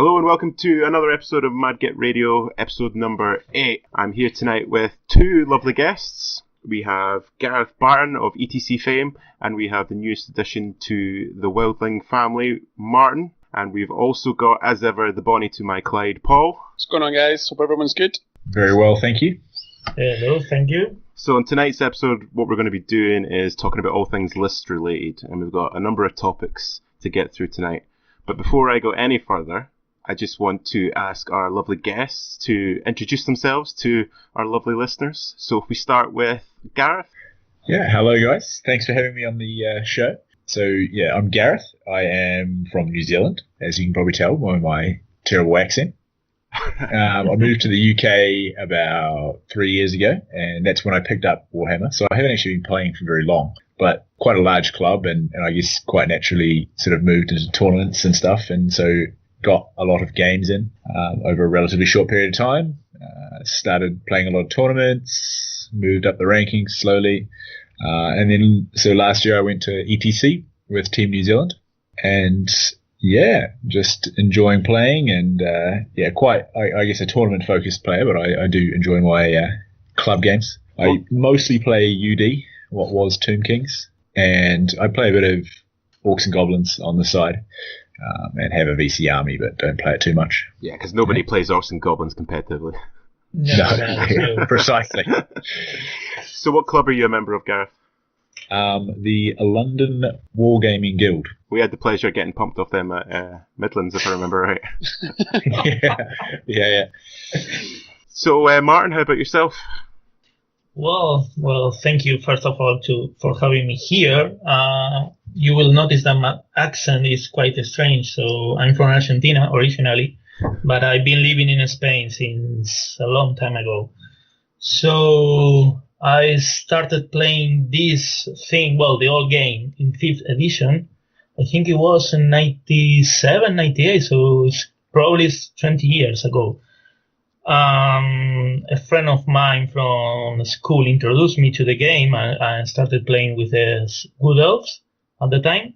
Hello and welcome to another episode of Git Radio, episode number 8. I'm here tonight with two lovely guests. We have Gareth Barton of ETC fame, and we have the newest addition to the Wildling family, Martin. And we've also got, as ever, the Bonnie to my Clyde, Paul. What's going on, guys? Hope everyone's good. Very well, thank you. Hello, thank you. So in tonight's episode, what we're going to be doing is talking about all things list related, and we've got a number of topics to get through tonight. But before I go any further, I just want to ask our lovely guests to introduce themselves to our lovely listeners. So if we start with Gareth. Yeah, hello guys. Thanks for having me on the show. So yeah, I'm Gareth. I am from New Zealand, as you can probably tell by my terrible accent. I moved to the UK about 3 years ago, and that's when I picked up Warhammer. So I haven't actually been playing for very long, but quite a large club, and I guess quite naturally sort of moved into tournaments and stuff, and so got a lot of games in over a relatively short period of time. Started playing a lot of tournaments, moved up the rankings slowly, and then so last year I went to ETC with Team New Zealand, and yeah, just enjoying playing, and quite I guess a tournament focused player, but I do enjoy my club games. I mostly play UD, what was Tomb Kings, and I play a bit of Orcs and Goblins on the side. And have a VC army, but don't play it too much. Yeah, because nobody plays Orcs and Goblins competitively. No, precisely. So what club are you a member of, Gareth? The London Wargaming Guild. We had the pleasure of getting pumped off them at Midlands, if I remember right. Yeah. So, Martin, how about yourself? Well, thank you first of all for having me here. You will notice that my accent is quite strange. So I'm from Argentina originally, but I've been living in Spain since a long time ago. So I started playing this thing, the old game in 5th edition. I think it was in 97, 98, so it's probably 20 years ago. A friend of mine from school introduced me to the game, and I started playing with the Good Elves at the time.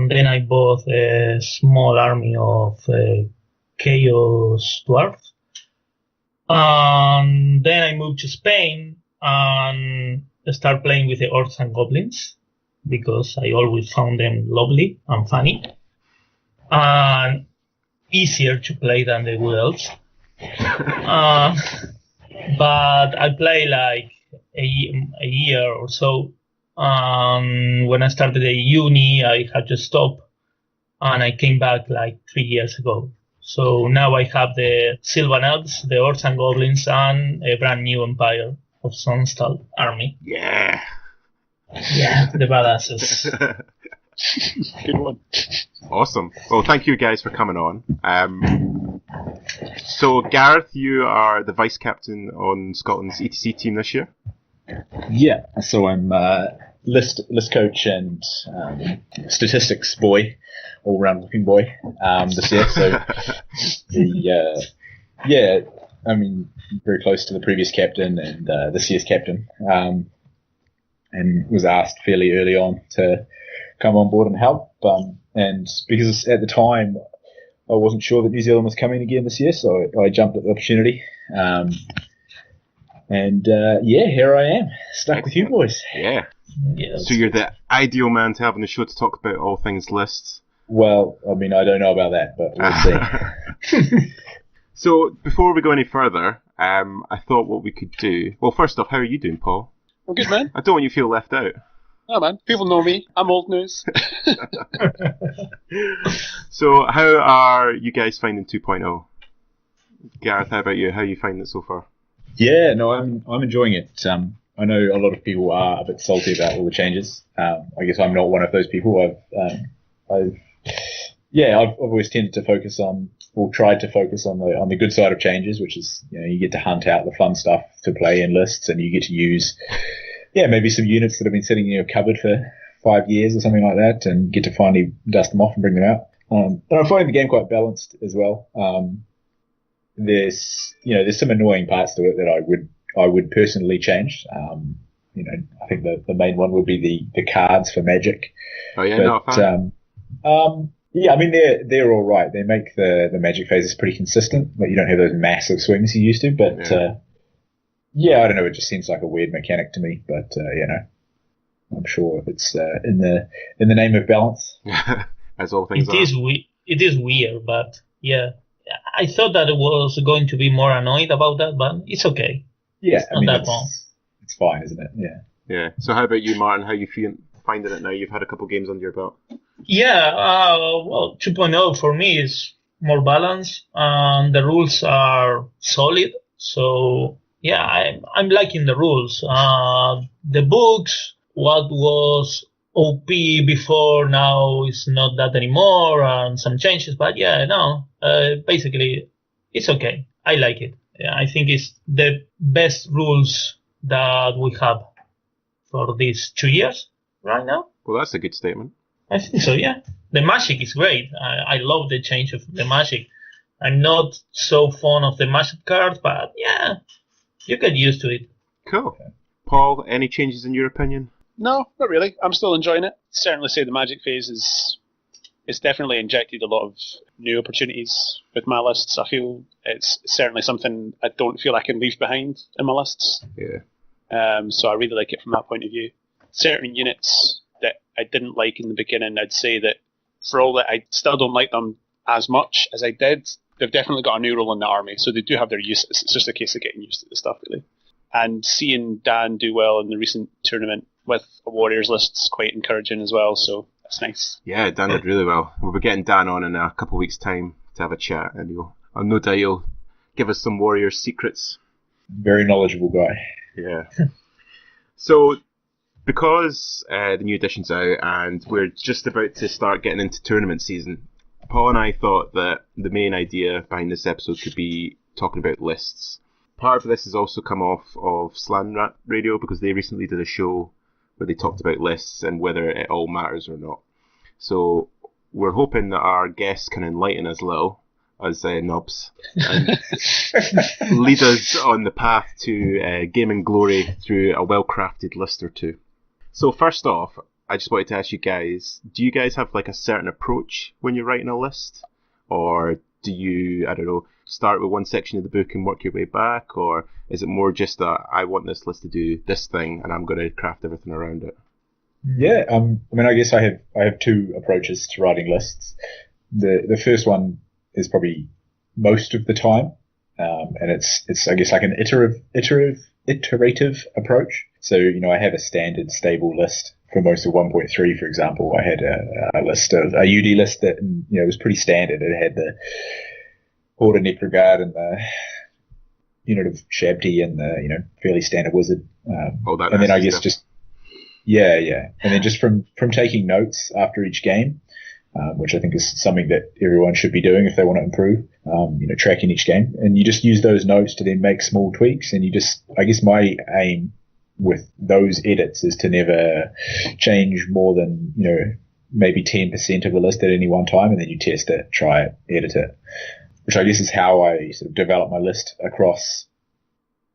Then I bought a small army of Chaos Dwarf. Then I moved to Spain and started playing with the Orcs and Goblins because I always found them lovely and funny and easier to play than the Good Elves. But I play like a year or so. When I started at uni, I had to stop, and I came back like 3 years ago. So now I have the Sylvan Elves, the Orcs and Goblins, and a brand new Empire of Sunstal army. Yeah, the badasses. Good one. Awesome. Well, thank you guys for coming on. So Gareth, you are the vice captain on Scotland's ETC team this year. Yeah, so I'm list coach and statistics boy, all round looking boy this year. So I mean, very close to the previous captain and this year's captain, and was asked fairly early on to come on board and help. And because at the time I wasn't sure that New Zealand was coming again this year, so I jumped at the opportunity. Here I am, stuck with you boys. Yeah. Yes. So you're the ideal man to have on the show to talk about all things lists. Well, I mean, I don't know about that, but we'll see. So before we go any further, I thought what we could do... Well, first off, how are you doing, Paul? I'm good, man. I don't want you to feel left out. No, man. People know me. I'm old news. So how are you guys finding 2.0? Gareth, how about you? How are you finding it so far? Yeah, no, I'm enjoying it. I know a lot of people are a bit salty about all the changes. I guess I'm not one of those people. I've always tended to focus on, or tried to focus on the good side of changes, which is, you get to hunt out the fun stuff to play in lists, and you get to use, maybe some units that have been sitting in your cupboard for 5 years or something like that, and get to finally dust them off and bring them out. And I find the game quite balanced as well. There's some annoying parts to it that I would personally change. I think the main one would be the cards for Magic. Oh yeah, but, Yeah, I mean they're all right. They make the magic phases pretty consistent. Like you don't have those massive swings you used to. But I don't know. It just seems like a weird mechanic to me. But I'm sure it's in the name of balance. As all things are. It is weird, but yeah, I thought that it was going to be more annoyed about that, but it's okay. Yeah, it's not that wrong. It's fine, isn't it? Yeah. Yeah. So how about you, Martin? How you finding it now? You've had a couple games under your belt. Yeah, well, 2.0 for me is more balanced. The rules are solid, so yeah, I'm liking the rules. The books, what was OP before now is not that anymore, and some changes. But yeah, no, basically it's okay. I like it. Yeah, I think it's the best rules that we have for these 2 years right now. Well, that's a good statement. I think so, yeah. The magic is great. I love the change of the magic. I'm not so fond of the magic cards, but yeah, you get used to it. Cool. Paul, any changes in your opinion? No, not really. I'm still enjoying it. Certainly say the magic phase it's definitely injected a lot of new opportunities with my lists. I feel it's certainly something I don't feel I can leave behind in my lists. Yeah. So I really like it from that point of view. Certain units that I didn't like in the beginning, I'd say that for all that I still don't like them as much as I did, they've definitely got a new role in the army, so they do have their uses. It's just a case of getting used to the stuff, really. And seeing Dan do well in the recent tournament with a Warriors list is quite encouraging as well, so that's nice. Yeah, Dan did really well. We'll be getting Dan on in a couple of weeks' time to have a chat, and I'll no doubt he'll give us some Warriors secrets. Very knowledgeable guy. Yeah. So, because the new edition's out and we're just about to start getting into tournament season, Paul and I thought that the main idea behind this episode could be talking about lists. Part of this has also come off of Slan Radio because they recently did a show where they talked about lists and whether it all matters or not. So we're hoping that our guests can enlighten us a little as knobs and lead us on the path to gaming glory through a well-crafted list or two. So first off, I just wanted to ask you guys, do you guys have like a certain approach when you're writing a list? Or do you, I don't know, start with one section of the book and work your way back? Or is it more just that I want this list to do this thing and I'm going to craft everything around it? Yeah, I mean, I guess I have two approaches to writing lists. The first one is probably most of the time, and it's I guess like an iterative approach. So I have a standard stable list for most of 1.3, for example. I had a list of a UD list that was pretty standard. It had the Order Neprigard and the unit of Shabti and the fairly standard wizard. And then I guess stuff. And then just from taking notes after each game, which I think is something that everyone should be doing if they want to improve, tracking each game. And you just use those notes to then make small tweaks. And I guess my aim with those edits is to never change more than, maybe 10% of a list at any one time. And then you test it, try it, edit it, which I guess is how I sort of develop my list across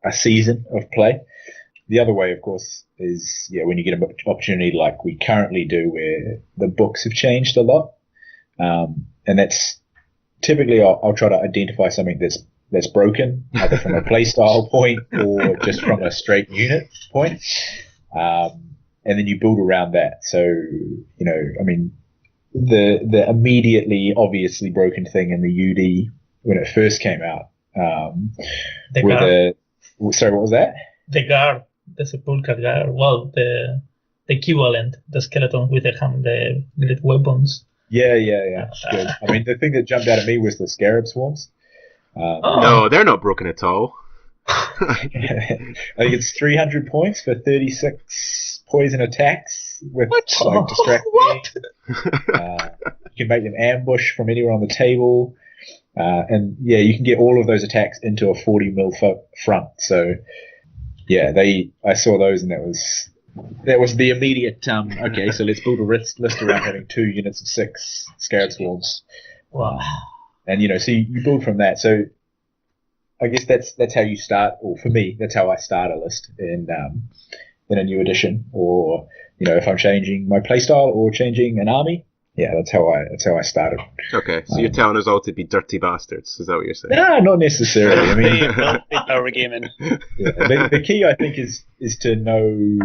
a season of play. The other way, of course, is when you get an opportunity like we currently do where the books have changed a lot. And that's typically I'll try to identify something that's broken, either from a playstyle point or just from a straight unit point. And then you build around that. So, I mean, the immediately obviously broken thing in the UD when it first came out. Sorry, what was that? The guard. The sepulchre guard, well, the equivalent, the skeleton with the great weapons. Yeah. Good. I mean, the thing that jumped out at me was the scarab swarms. No, they're not broken at all. I think it's 300 points for 36 poison attacks with distract. What? You can make them ambush from anywhere on the table, and you can get all of those attacks into a 40 mil front. So. Yeah, I saw those, and that was the immediate. Okay, so let's build a list around having 2 units of 6 scarab swarms. Wow. And so you build from that. So I guess that's how you start, or for me, that's how I start a list in a new edition, or if I'm changing my playstyle or changing an army. yeah, that's how I started. Okay, so you're telling us all to be dirty bastards, is that what you're saying? No, not necessarily. I mean, power gaming. Yeah, the key I think is to know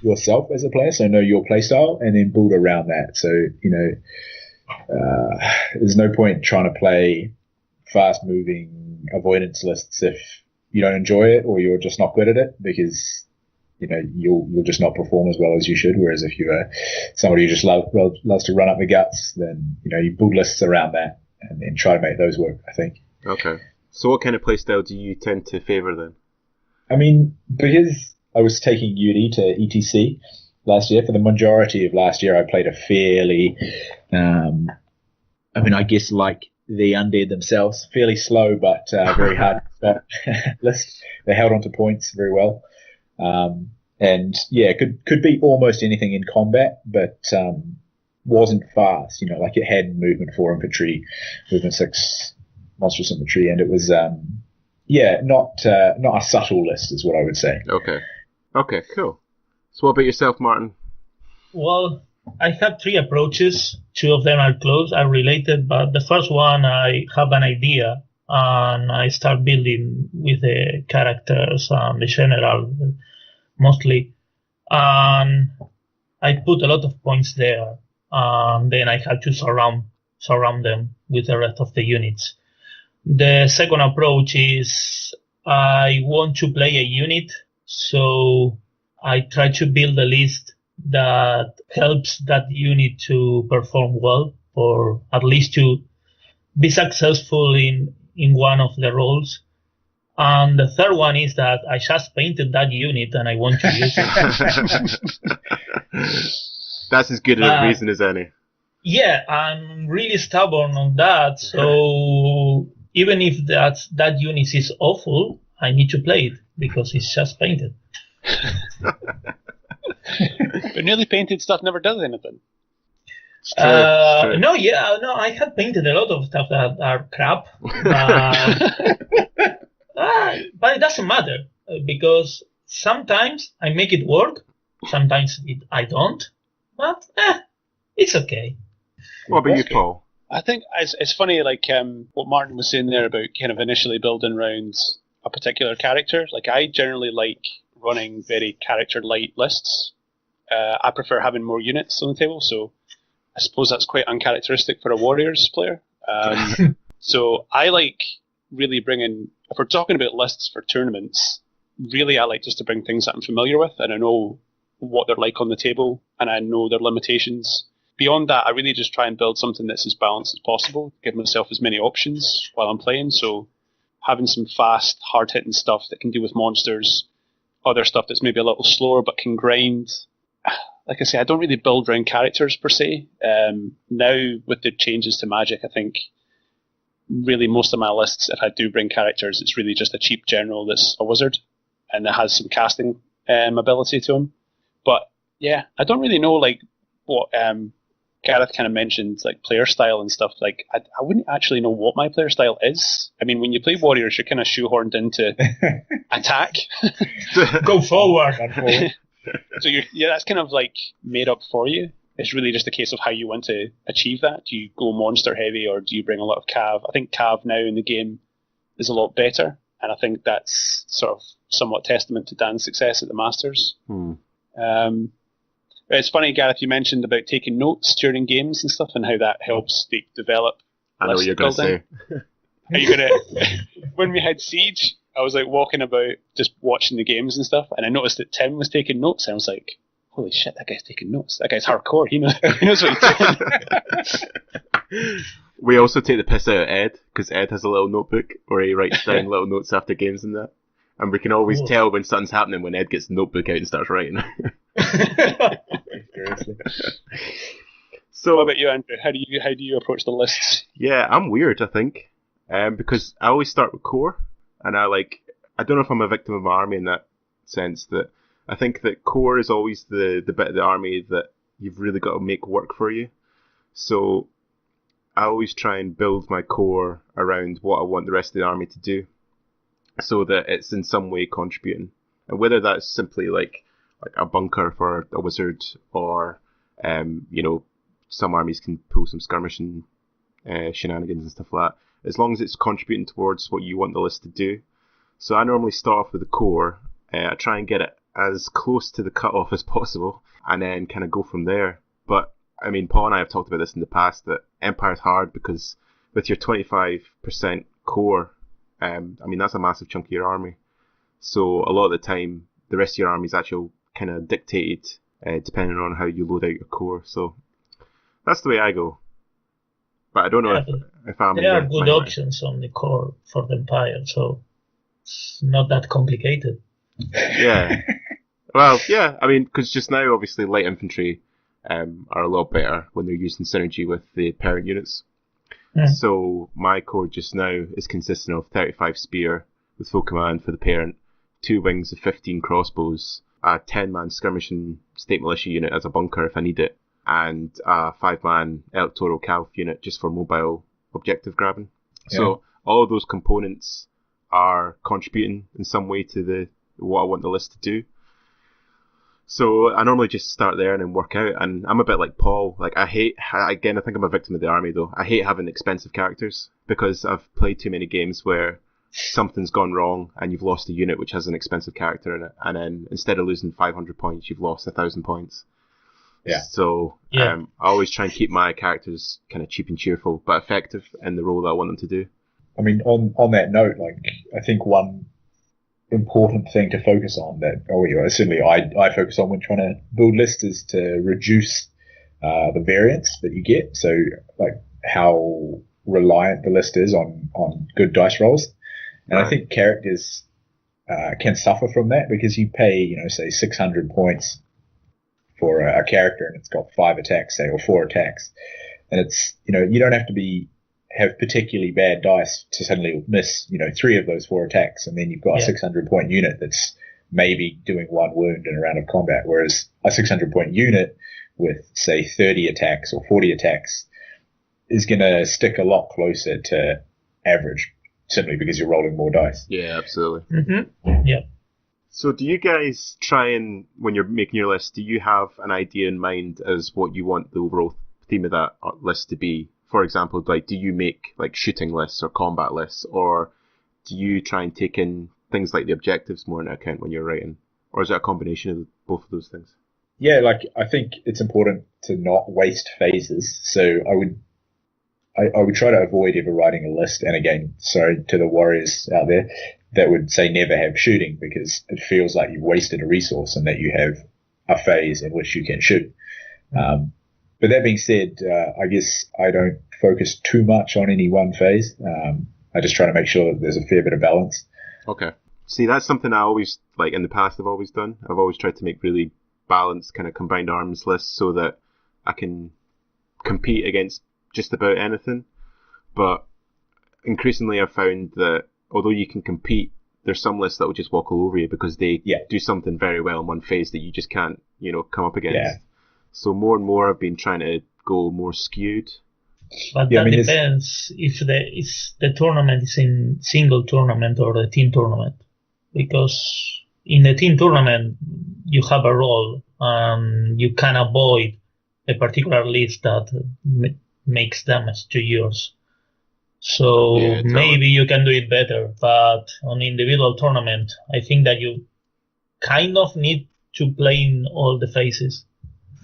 yourself as a player, so know your play style, and then build around that. So there's no point trying to play fast moving avoidance lists if you don't enjoy it or you're just not good at it, because you'll just not perform as well as you should. Whereas if you're somebody who just loves to run up the guts, then you build lists around that and then try to make those work, I think. Okay. So what kind of playstyle do you tend to favour then? I mean, because I was taking UD to ETC last year, for the majority of last year I played a fairly, I guess like the undead themselves, fairly slow but very hard list. They held onto points very well. And yeah, could be almost anything in combat, but wasn't fast. Like it had movement 4 infantry, movement 6 monstrous infantry, and it was not a subtle list, is what I would say. Okay, cool. So what about yourself, Martin? Well, I have 3 approaches. 2 of them are related, but the first one, I have an idea and I start building with the characters and the general mostly, and I put a lot of points there, and then I have to surround them with the rest of the units. The second approach is I want to play a unit, so I try to build a list that helps that unit to perform well, or at least to be successful in one of the roles. And the third one is that I just painted that unit and I want to use it. That's as good a reason as any. Yeah, I'm really stubborn on that. So even if that unit is awful, I need to play it because it's just painted. But newly painted stuff never does anything. It's true. No, I have painted a lot of stuff that are crap. But it doesn't matter because sometimes I make it work, sometimes I don't. But it's okay. What about you, Paul? I think it's funny, like what Martin was saying there about kind of initially building around a particular character. Like I generally like running very character light lists. I prefer having more units on the table, so I suppose that's quite uncharacteristic for a Warriors player. So I like really bringing, if we're talking about lists for tournaments, really I like just to bring things that I'm familiar with and I know what they're like on the table and I know their limitations. Beyond that, I really just try and build something that's as balanced as possible, give myself as many options while I'm playing. So having some fast, hard-hitting stuff that can deal with monsters, other stuff that's maybe a little slower but can grind. Like I say, I don't really build around characters per se. Now, with the changes to Magic, I think really most of my lists, if I do bring characters, it's really just a cheap general that's a wizard and that has some casting ability to him. But yeah, I don't really know like what Gareth kind of mentioned, like player style and stuff. Like I wouldn't actually know what my player style is. I mean, when you play Warriors, you're kind of shoehorned into attack, go forward. So that's kind of like made up for you. It's really just a case of how you want to achieve that. Do you go monster heavy or do you bring a lot of Cav? I think Cav now in the game is a lot better, and I think that's sort of somewhat testament to Dan's success at the Masters. It's funny, Gareth, you mentioned about taking notes during games and stuff and how that helps develop. I know what you're going to say. Are you going to... When we had Siege, I was like walking about just watching the games and stuff, and I noticed that Tim was taking notes, and I was like, holy shit, that guy's taking notes. That guy's hardcore. He knows what he's doing. We also take the piss out of Ed, because Ed has a little notebook where he writes down little notes after games and that. And we can always tell when something's happening when Ed gets the notebook out and starts writing. So, what about you, Andrew? How do you approach the lists? Yeah, I'm weird, I think. Because I always start with core. And I don't know if I'm a victim of my army in that sense, that I think that core is always the bit of the army that you've really got to make work for you. So I always try and build my core around what I want the rest of the army to do, so that it's in some way contributing. And whether that's simply like a bunker for a wizard, or some armies can pull some skirmishing shenanigans and stuff like that, as long as it's contributing towards what you want the list to do. So I normally start off with the core. I try and get it as close to the cutoff as possible, and then kind of go from there. But I mean, Paul and I have talked about this in the past, that Empire's hard because with your 25% core, I mean, that's a massive chunk of your army. So a lot of the time, the rest of your army is actually kind of dictated depending on how you load out your core. So that's the way I go. But I don't know if I'm... There are good options on the core for the Empire, so it's not that complicated. Yeah. Well, yeah, I mean, because just now, obviously, light infantry are a lot better when they're used in synergy with the parent units. Yeah. So my core just now is consisting of 35 spear with full command for the parent, 2 wings of 15 crossbows, a 10-man skirmishing state militia unit as a bunker if I need it, and a 5-man electoral cav unit just for mobile objective grabbing. Yeah. So all of those components are contributing in some way to what I want the list to do. So I normally just start there and then work out, and I'm a bit like Paul. Like I think I'm a victim of the army though. I hate having expensive characters because I've played too many games where something's gone wrong and you've lost a unit which has an expensive character in it, and then instead of losing 500 points, you've lost 1,000 points. Yeah. So I always try and keep my characters kind of cheap and cheerful, but effective in the role that I want them to do. I mean, on that note, like I think one important thing to focus on certainly I focus on when trying to build lists is to reduce the variance that you get. So like how reliant the list is on good dice rolls. And I think characters can suffer from that because you pay, say 600 points for a character and it's got 5 attacks, say, or 4 attacks. And it's, you don't have to have particularly bad dice to suddenly miss, 3 of those 4 attacks, and then you've got a 600-point unit that's maybe doing 1 wound in a round of combat, whereas a 600-point unit with, say, 30 attacks or 40 attacks is going to stick a lot closer to average, simply because you're rolling more dice. Yeah, absolutely. Mm-hmm. Yeah. So do you guys try and, when you're making your list, do you have an idea in mind as what you want the overall theme of that list to be? For example, like, do you make like shooting lists or combat lists, or do you try and take in things like the objectives more into account when you're writing, or is it a combination of both of those things? Yeah, like I think it's important to not waste phases. So I would try to avoid ever writing a list. And again, sorry to the warriors out there that would say never have shooting, because it feels like you've wasted a resource and that you have a phase in which you can shoot. But that being said, I guess I don't focus too much on any one phase. I just try to make sure that there's a fair bit of balance. Okay. See, that's something I always, like in the past, I've always done. I've always tried to make really balanced kind of combined arms lists so that I can compete against just about anything. But increasingly I've found that although you can compete, there's some lists that will just walk all over you because they do something very well in one phase that you just can't, come up against. Yeah. So more and more I've been trying to go more skewed. But that depends if the tournament is in single tournament or a team tournament. Because in a team tournament, you have a role and you can avoid a particular list that makes damage to yours. So maybe you can do it better. But on individual tournament, I think that you kind of need to play in all the phases.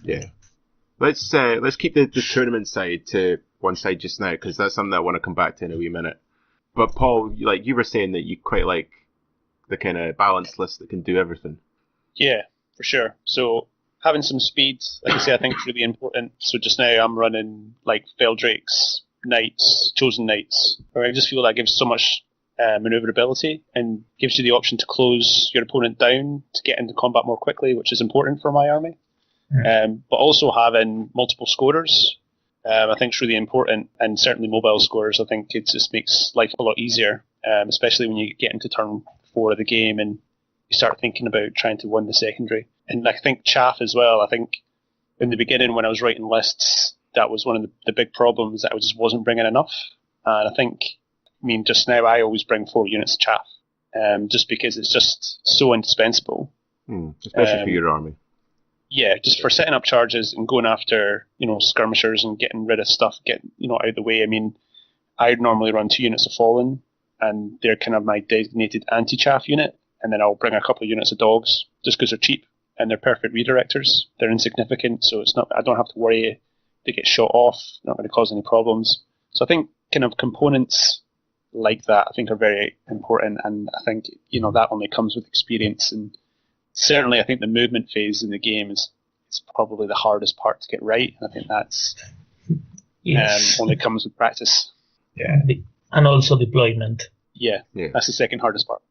Yeah. Let's keep the tournament side to one side just now, because that's something I want to come back to in a wee minute. But Paul, like you were saying that you quite like the kind of balanced list that can do everything. Yeah, for sure. So having some speed, like I say, I think is really important. So just now I'm running like Veldrakes, Knights, Chosen Knights, where I just feel that gives so much maneuverability and gives you the option to close your opponent down to get into combat more quickly, which is important for my army. But also having multiple scorers, I think is really important, and certainly mobile scorers. I think it just makes life a lot easier, especially when you get into turn 4 of the game and you start thinking about trying to win the secondary. And I think chaff as well. I think in the beginning when I was writing lists, that was one of the big problems, that I just wasn't bringing enough. And I think, just now I always bring 4 units of chaff, just because it's just so indispensable. Especially for your army. Yeah, just for setting up charges and going after, skirmishers and getting rid of stuff, getting, out of the way. I mean, I'd normally run 2 units of Fallen, and they're kind of my designated anti-chaff unit, and then I'll bring a couple of units of dogs, just because they're cheap, and they're perfect redirectors. They're insignificant, so I don't have to worry they get shot off, not going to cause any problems. So I think kind of components like that, I think, are very important, and I think, that only comes with experience, and certainly I think the movement phase in the game is probably the hardest part to get right, and I think that's only comes with practice. Yeah. And also deployment. Yeah, that's the second hardest part.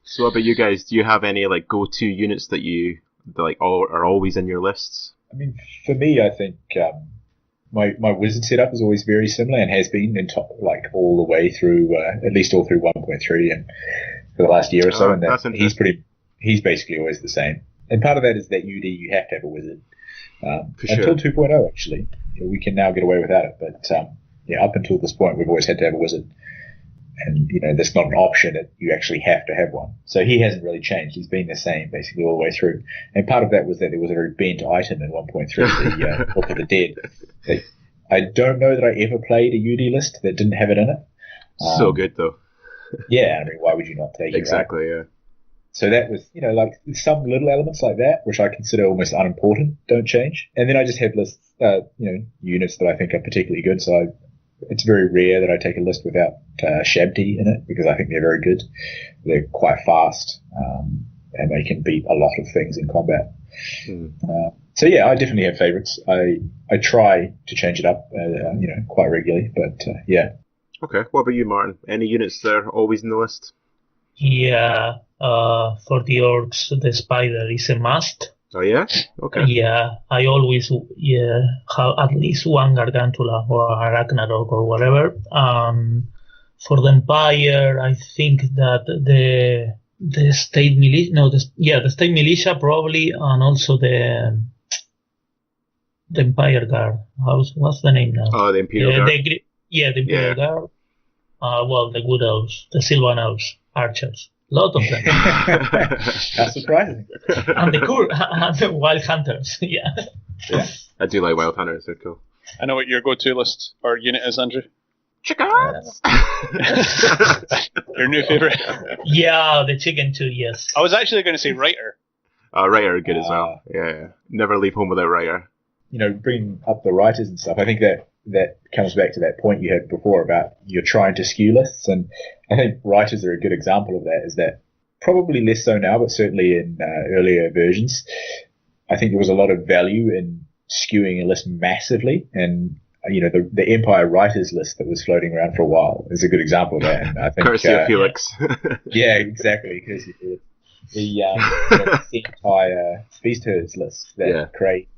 So what about you guys? Do you have any go-to units that you are always in your lists? I mean, for me, I think my wizard setup is always very similar and has been all the way through, at least all through 1.3 and for the last year or so. And he's basically always the same. And part of that is that you have to have a wizard. Until 2.0, actually. We can now get away without it. But up until this point, we've always had to have a wizard. And, that's not an option. You actually have to have one. So he hasn't really changed. He's been the same basically all the way through. And part of that was that there was a very bent item in 1.3, the Book of the Dead. I don't know that I ever played a UD list that didn't have it in it. So good, though. Yeah, I mean, why would you not take it? Exactly, right? Yeah. So that was, some little elements like that, which I consider almost unimportant, don't change. And then I just have lists, units that I think are particularly good. So it's very rare that I take a list without Shabti in it, because I think they're very good. They're quite fast, and they can beat a lot of things in combat. So I definitely have favorites. I try to change it up, quite regularly, but yeah. Okay, what about you, Martin? Any units that are always in the list? Yeah, for the orcs, the spider is a must. Oh yeah? Okay. Yeah, I always have at least one Gargantula or a Ragnarok or whatever. For the Empire, I think that the state militia, the state militia probably, and also the Empire Guard. What's the name now? Oh, the Imperial Guard. The Imperial Guard. The Good Elves, the Sylvan Elves, archers. A lot of them. That's surprising. And the Wild Hunters, yeah. I do like Wild Hunters, they're cool. I know what your go-to list or unit is, Andrew. Chickens! Your new favourite? Yeah, the chicken too, yes. I was actually going to say Writer. Writer are good as well. Yeah. Never leave home without Writer. Bringing up the writers and stuff, I think that comes back to that point you had before about you're trying to skew lists, and I think writers are a good example of that. Is that probably less so now, but certainly in earlier versions, I think there was a lot of value in skewing a list massively, and the Empire writers list that was floating around for a while is a good example of that. And I think Courtesy of Felix. Yeah, exactly. Courtesy of Felix. The Empire Beast Herds list that Craig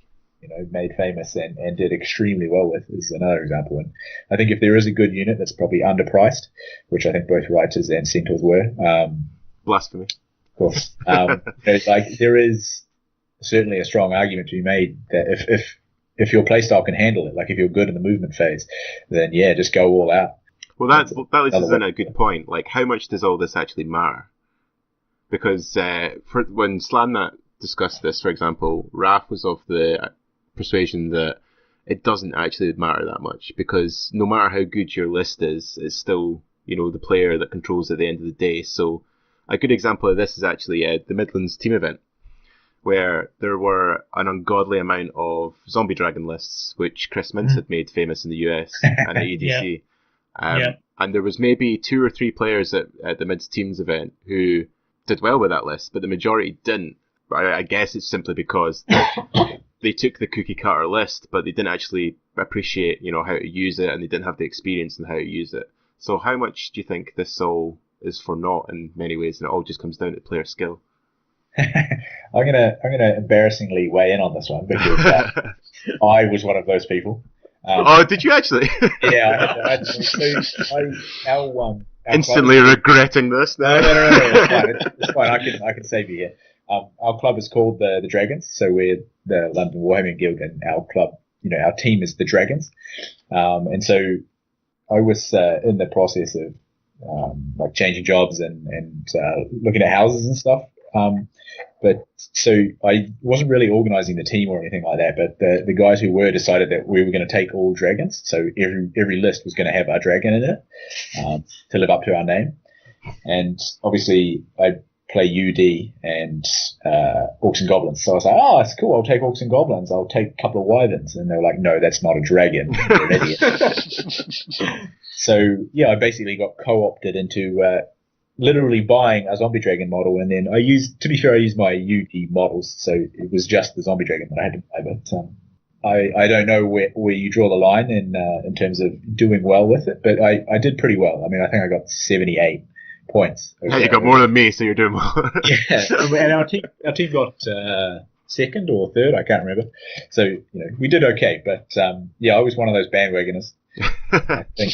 made famous and did extremely well with is another example. And I think if there is a good unit that's probably underpriced, which I think both writers and centaurs were. Blasphemy. Of course. There is certainly a strong argument to be made that if your playstyle can handle it, if you're good in the movement phase, then just go all out. Well, that leads us in a good point. How much does all this actually matter? Because when Slamnat discussed this, for example, Raph was of the persuasion that it doesn't actually matter that much, because no matter how good your list is, it's still the player that controls at the end of the day. So a good example of this is actually the Midlands team event, where there were an ungodly amount of zombie dragon lists, which Chris Mintz had made famous in the US and at EDC. And there was maybe 2 or 3 players at the Mids teams event who did well with that list, but the majority didn't. I guess it's simply because they took the cookie cutter list, but they didn't actually appreciate, how to use it, and they didn't have the experience in how to use it. So how much do you think this all is for naught in many ways, and it all just comes down to player skill? I'm gonna embarrassingly weigh in on this one, because I was one of those people. Did you actually? Yeah, our instantly club, regretting this. No, it's fine. I can save you here. Our club is called the Dragons, so we're the London Warhammer Guild, and our club, our team is the Dragons. And so I was in the process of changing jobs and looking at houses and stuff. But so I wasn't really organizing the team or anything like that, but the guys who were decided that we were going to take all dragons. So every list was going to have a dragon in it to live up to our name. And obviously I play UD and Orcs and Goblins. So I was like, oh, it's cool. I'll take Orcs and Goblins. I'll take a couple of Wyverns. And they were like, no, that's not a dragon. You're an idiot. So yeah, I basically got co-opted into literally buying a zombie dragon model, and then I used my UD models, so it was just the zombie dragon that I had to buy. But I don't know where you draw the line in terms of doing well with it, but I did pretty well. I mean, I think I got 78 points. You got more than me, so you're doing well. Yeah, and our team got second or third, I can't remember. So we did okay, but yeah, I was one of those bandwagoners. I think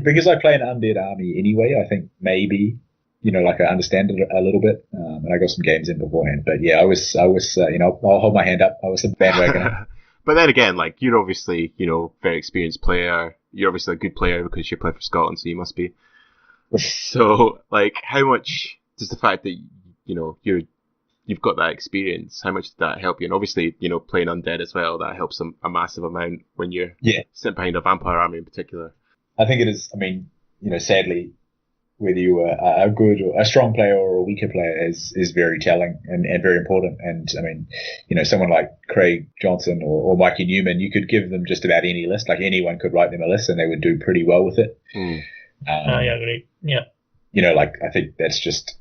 because I play an undead army anyway, I think maybe I understand it a little bit, and I got some games in beforehand. But yeah, I was I'll hold my hand up. I was a bandwagoner. But then again, you're obviously very experienced player. You're obviously a good player because you play for Scotland, so you must be. So how much does the fact that you've got that experience, how much did that help you? And obviously, playing undead as well, that helps a massive amount when you're sitting behind a vampire army in particular. I think it is. I mean, sadly, whether you are a good or a strong player or a weaker player is very telling and very important. And I mean, someone like Craig Johnson or Mikey Newman, you could give them just about any list. Anyone could write them a list and they would do pretty well with it. I agree. Yeah. I think that's just,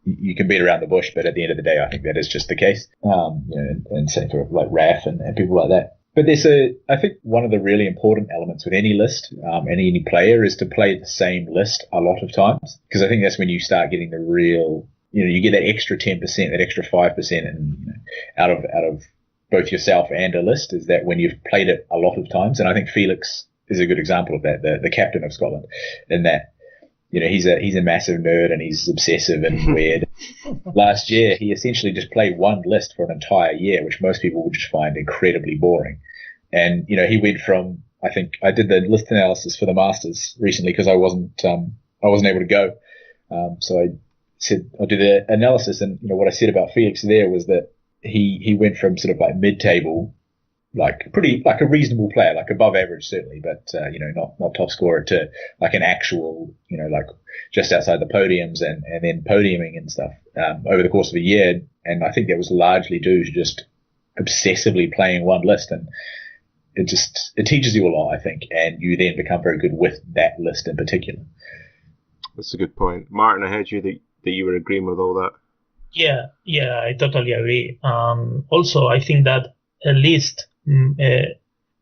you can beat around the bush, but at the end of the day, I think that is just the case. And same for Raph and people like that. But I think one of the really important elements with any list, and any player, is to play the same list a lot of times. Because I think that's when you start getting the real, you get that extra 10%, that extra 5%, and out of both yourself and a list, is that when you've played it a lot of times. And I think Felix is a good example of that, the captain of Scotland, in that he's a massive nerd and he's obsessive and weird. Last year, he essentially just played one list for an entire year, which most people would just find incredibly boring. And he went from, I think I did the list analysis for the Masters recently because I wasn't able to go. So I said I'll do the analysis, and what I said about Felix there was that he went from sort of mid-table, a reasonable player, above average certainly, but not top scorer, to an actual, just outside the podiums and then podiuming and stuff over the course of a year. And I think that was largely due to just obsessively playing one list, and it teaches you a lot, I think, and you then become very good with that list in particular. That's a good point. Martin, I heard you that you were agreeing with all that. Yeah, I totally agree. Also, I think that a list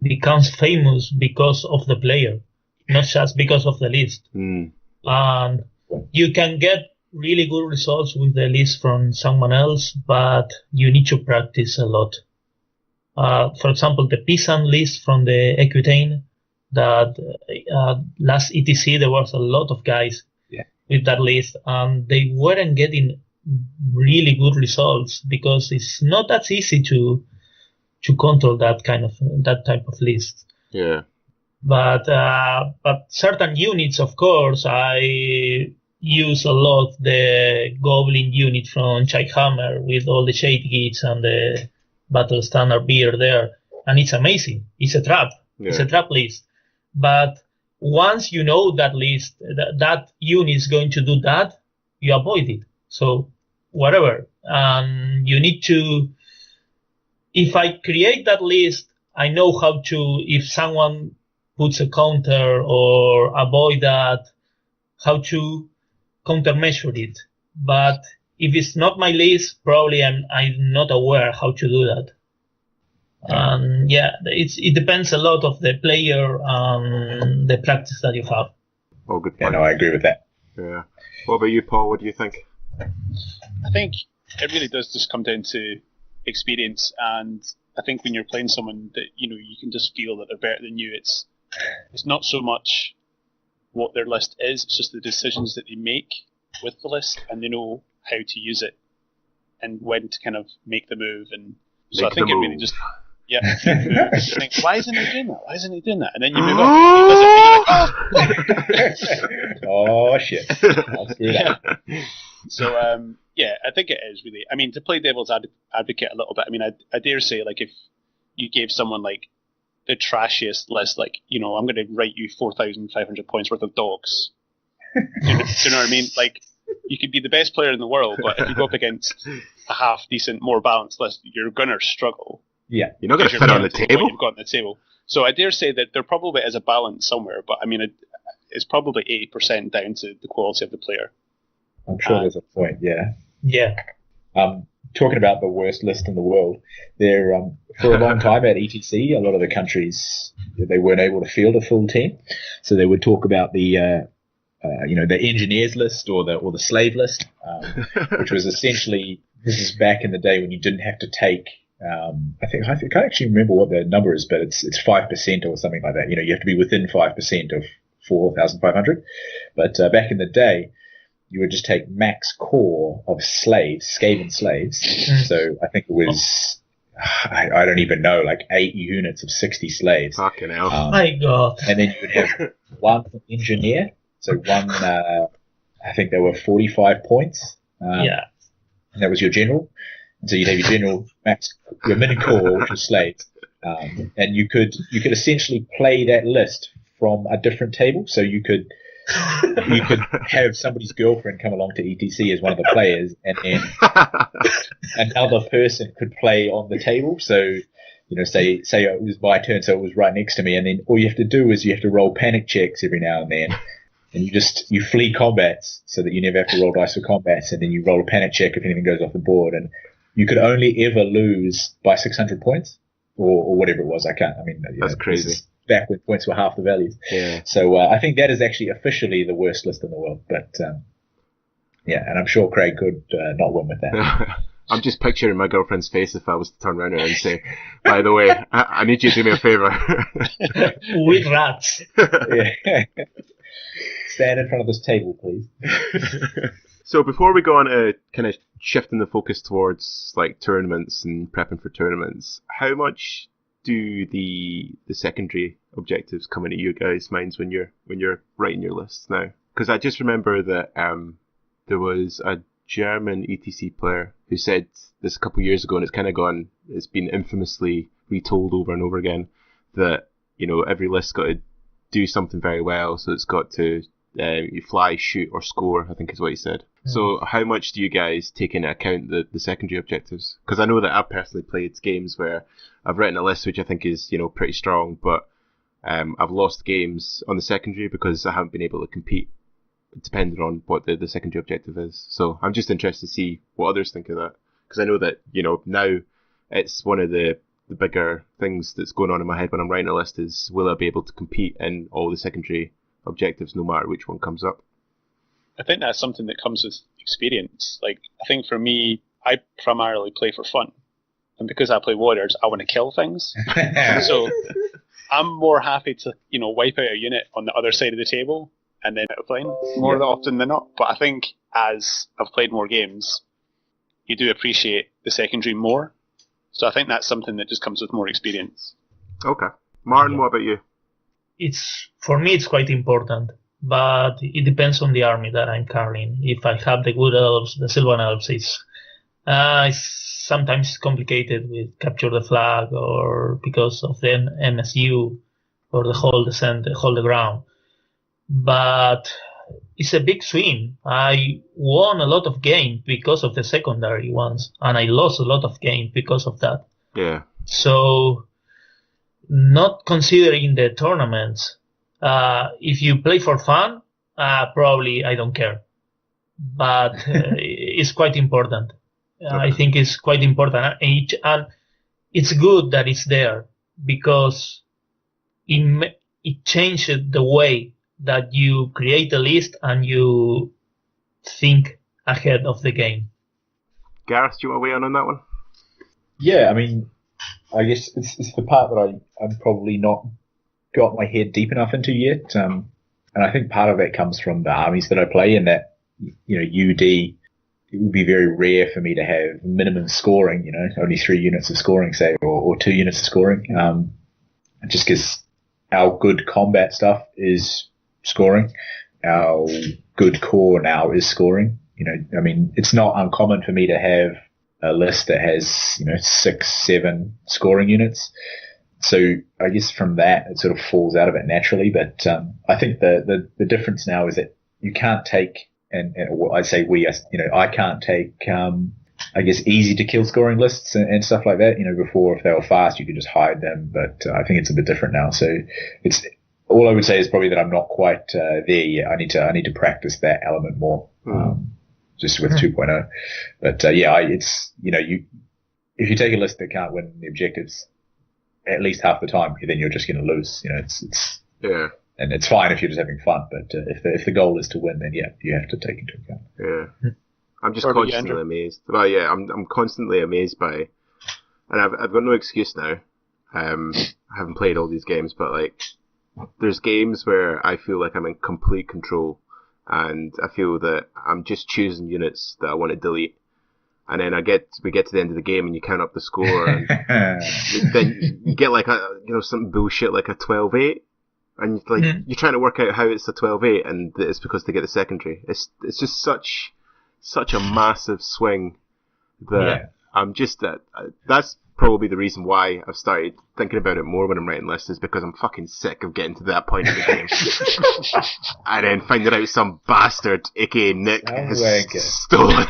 becomes famous because of the player, not just because of the list. And you can get really good results with the list from someone else, but you need to practice a lot. For example, the Peasant list from the Equitane, that last ETC, there was a lot of guys with that list, and they weren't getting really good results because it's not that easy to control that type of list. Yeah. But certain units, of course, I use a lot the Goblin unit from Chidehammer with all the Shade Gits and the Battle Standard Beer there, and it's amazing. It's a trap. Yeah. It's a trap list. But once you know that list, that unit is going to do that, you avoid it. So whatever. You need to, if I create that list, I know how to, if someone puts a counter or avoid that, how to countermeasure it. But if it's not my list, probably I'm not aware how to do that. It depends a lot of the player and the practice that you have. Oh, good point. Yeah, no, I agree with that. Yeah. What about you, Paul? What do you think? I think it really does just come down to experience, and I think when you're playing someone that you can just feel that they're better than you, it's not so much what their list is, it's just the decisions that they make with the list, and they know how to use it and when to kind of make the move. And so I think it really just Yeah. You think, why isn't he doing that? Why isn't he doing that? And then you move on. He does it, and you're like, Oh shit! I'll screw that. So I think it is really. I mean, to play devil's advocate a little bit. I mean, I dare say, like, if you gave someone like the trashiest list, like, you know, I'm going to write you 4,500 points worth of dogs. Do you know what I mean? Like, you could be the best player in the world, but if you go up against a half decent, more balanced list, you're going to struggle. Yeah, you're not going to fit on the table. What you've got on the table. So I dare say that there probably is a balance somewhere, but I mean, it's probably 80% down to the quality of the player. I'm sure there's a point. Yeah. Yeah. Talking about the worst list in the world, there for a long time at ETC, a lot of the countries, they weren't able to field a full team, so they would talk about the the engineers list or the slave list, which was essentially, this is back in the day when you didn't have to take. I can't actually remember what the number is, but it's 5% or something like that. You know, you have to be within 5% of 4,500. But back in the day, you would just take max core of slaves, Skaven slaves. So I think it was, I don't even know, like 8 units of 60 slaves. Fucking hell. My God. And then you would have one engineer. So one, I think there were 45 points. Yeah. And that was your general. And so you'd have your general, max, your mini core, which was slaves. And you could essentially play that list from a different table. So you could have somebody's girlfriend come along to ETC as one of the players, and then another person could play on the table. So, you know, say it was my turn, so it was right next to me, and then all you have to do is you have to roll panic checks every now and then, and you flee combats so that you never have to roll dice for combats, and then you roll a panic check if anything goes off the board, and you could only ever lose by 600 points or whatever it was. That's crazy. Back when points were half the value. Yeah. So I think that is actually officially the worst list in the world. But and I'm sure Craig could not win with that. I'm just picturing my girlfriend's face if I was to turn around her and say, by the way, I need you to do me a favour. With rats. Yeah. Stand in front of this table, please. So before we go on to kind of shifting the focus towards like tournaments and prepping for tournaments, how much do the secondary objectives come into you guys' minds when you're writing your lists now? Because I just remember that there was a German ETC player who said this a couple of years ago, and it's been infamously retold over and over again, that, you know, every list's got to do something very well, so it's got to you fly, shoot, or score, I think is what he said. So how much do you guys take into account the secondary objectives? Because I know that I've personally played games where I've written a list which I think is, you know, pretty strong, but I've lost games on the secondary because I haven't been able to compete depending on what the secondary objective is. So I'm just interested to see what others think of that, because I know that, you know, now it's one of the bigger things that's going on in my head when I'm writing a list is, will I be able to compete in all the secondary objectives no matter which one comes up? I think that's something that comes with experience. Like, I think for me, I primarily play for fun. And because I play Warriors, I want to kill things. So I'm more happy to, you know, wipe out a unit on the other side of the table and then outline more often than not. But I think as I've played more games, you do appreciate the secondary more. So I think that's something that just comes with more experience. Okay. Martin, what about you? For me, it's quite important, but it depends on the army that I'm carrying. If I have the good elves, the Sylvan elves, it's sometimes complicated with capture the flag, or because of the MSU, or the hold the ground. But it's a big swing. I won a lot of games because of the secondary ones, and I lost a lot of games because of that. Yeah. So, not considering the tournaments, if you play for fun, probably I don't care. But it's quite important. I think it's quite important. And it's good that it's there, because it changes the way that you create a list and you think ahead of the game. Gareth, do you want to weigh in on that one? Yeah, I mean, I guess it's the part that I'm probably not got my head deep enough into yet. And I think part of that comes from the armies that I play, in that, you know, UD, it would be very rare for me to have minimum scoring, you know, only 3 units of scoring, say, or or 2 units of scoring. Just because our good combat stuff is scoring, our good core now is scoring. I mean, it's not uncommon for me to have a list that has 6, 7 scoring units. So I guess from that it sort of falls out of it naturally. But I think the difference now is that you can't take, and I say we, I can't take, I guess, easy to kill scoring lists and stuff like that. Before, if they were fast, you could just hide them. But I think it's a bit different now. So it's all I would say is probably that I'm not quite there yet. I need to practice that element more, just with 2.0. But it's if you take a list that can't win the objectives at least half the time, then you're just going to lose. It's and it's fine if you're just having fun. But if the goal is to win, then you have to take into account. Yeah. I'm just constantly amazed. Well, yeah, I'm constantly amazed by, and I've got no excuse now. I haven't played all these games, but like, there's games where I feel like I'm in complete control, and I feel that I'm just choosing units that I want to delete, and then we get to the end of the game and you count up the score, and then you get like some bullshit like a 12-8, and you're trying to work out how it's a 12-8, and it's because they get the secondary. It's just such a massive swing that I'm just that's probably the reason why I've started thinking about it more when I'm writing lists, is because I'm fucking sick of getting to that point in the game and then finding out some bastard, aka Nick, has stolen.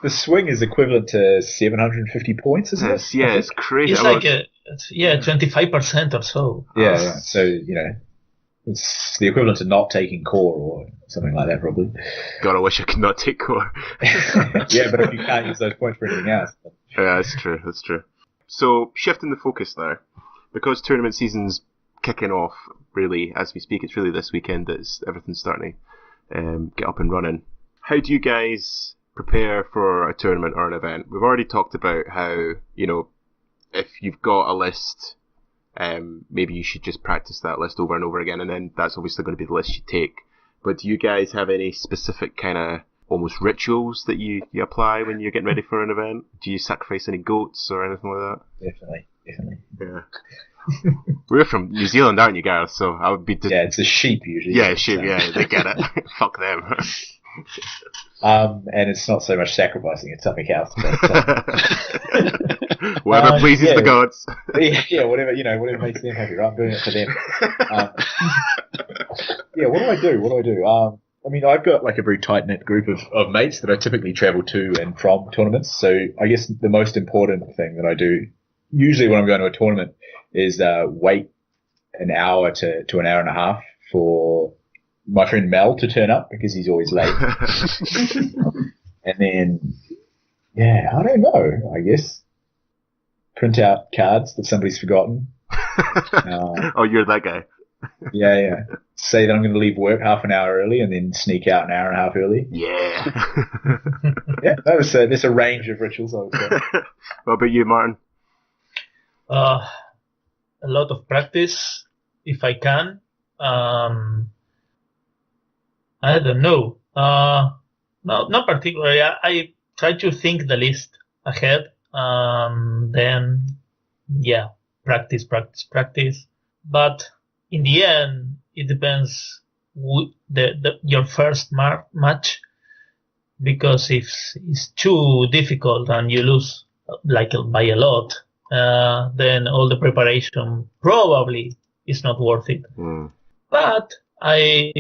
The swing is equivalent to 750 points, isn't it? Yeah, it's crazy. It's like 25% or so. Yeah. So it's the equivalent to not taking core or something like that, probably. God, I wish I could not take core. Yeah, but if you can't use those points for anything else. Yeah, that's true. So, shifting the focus now, because tournament season's kicking off, really, as we speak. It's really this weekend that everything's starting to get up and running. How do you guys prepare for a tournament or an event? We've already talked about how, if you've got a list, maybe you should just practice that list over and over again, and then that's obviously going to be the list you take. But do you guys have any specific kind of almost rituals that you apply when you're getting ready for an event? Do you sacrifice any goats or anything like Definitely. that? Yeah. We're from New Zealand, aren't you, Gareth? So I would be... Yeah, it's a sheep usually. Yeah, sheep, yeah, they get it. Fuck them. And it's not so much sacrificing, it's something else. But, whatever pleases the gods. Yeah, whatever makes them happy, right? I'm doing it for them. What do I do? I mean, I've got like a very tight-knit group of mates that I typically travel to and from tournaments. So I guess the most important thing that I do, usually when I'm going to a tournament, is wait an hour to an hour and a half for my friend Mel to turn up, because he's always late. And then, I don't know, I guess. Print out cards that somebody's forgotten. Oh, you're that guy. Yeah. Say that I'm going to leave work half an hour early and then sneak out an hour and a half early. Yeah. Yeah, there's a range of rituals, I would say. What about you, Martin? A lot of practice, if I can. I don't know. No, not particularly. I try to think the list ahead. Then, practice. But in the end, it depends your first match, because if it's too difficult and you lose like by a lot, then all the preparation probably is not worth it. But I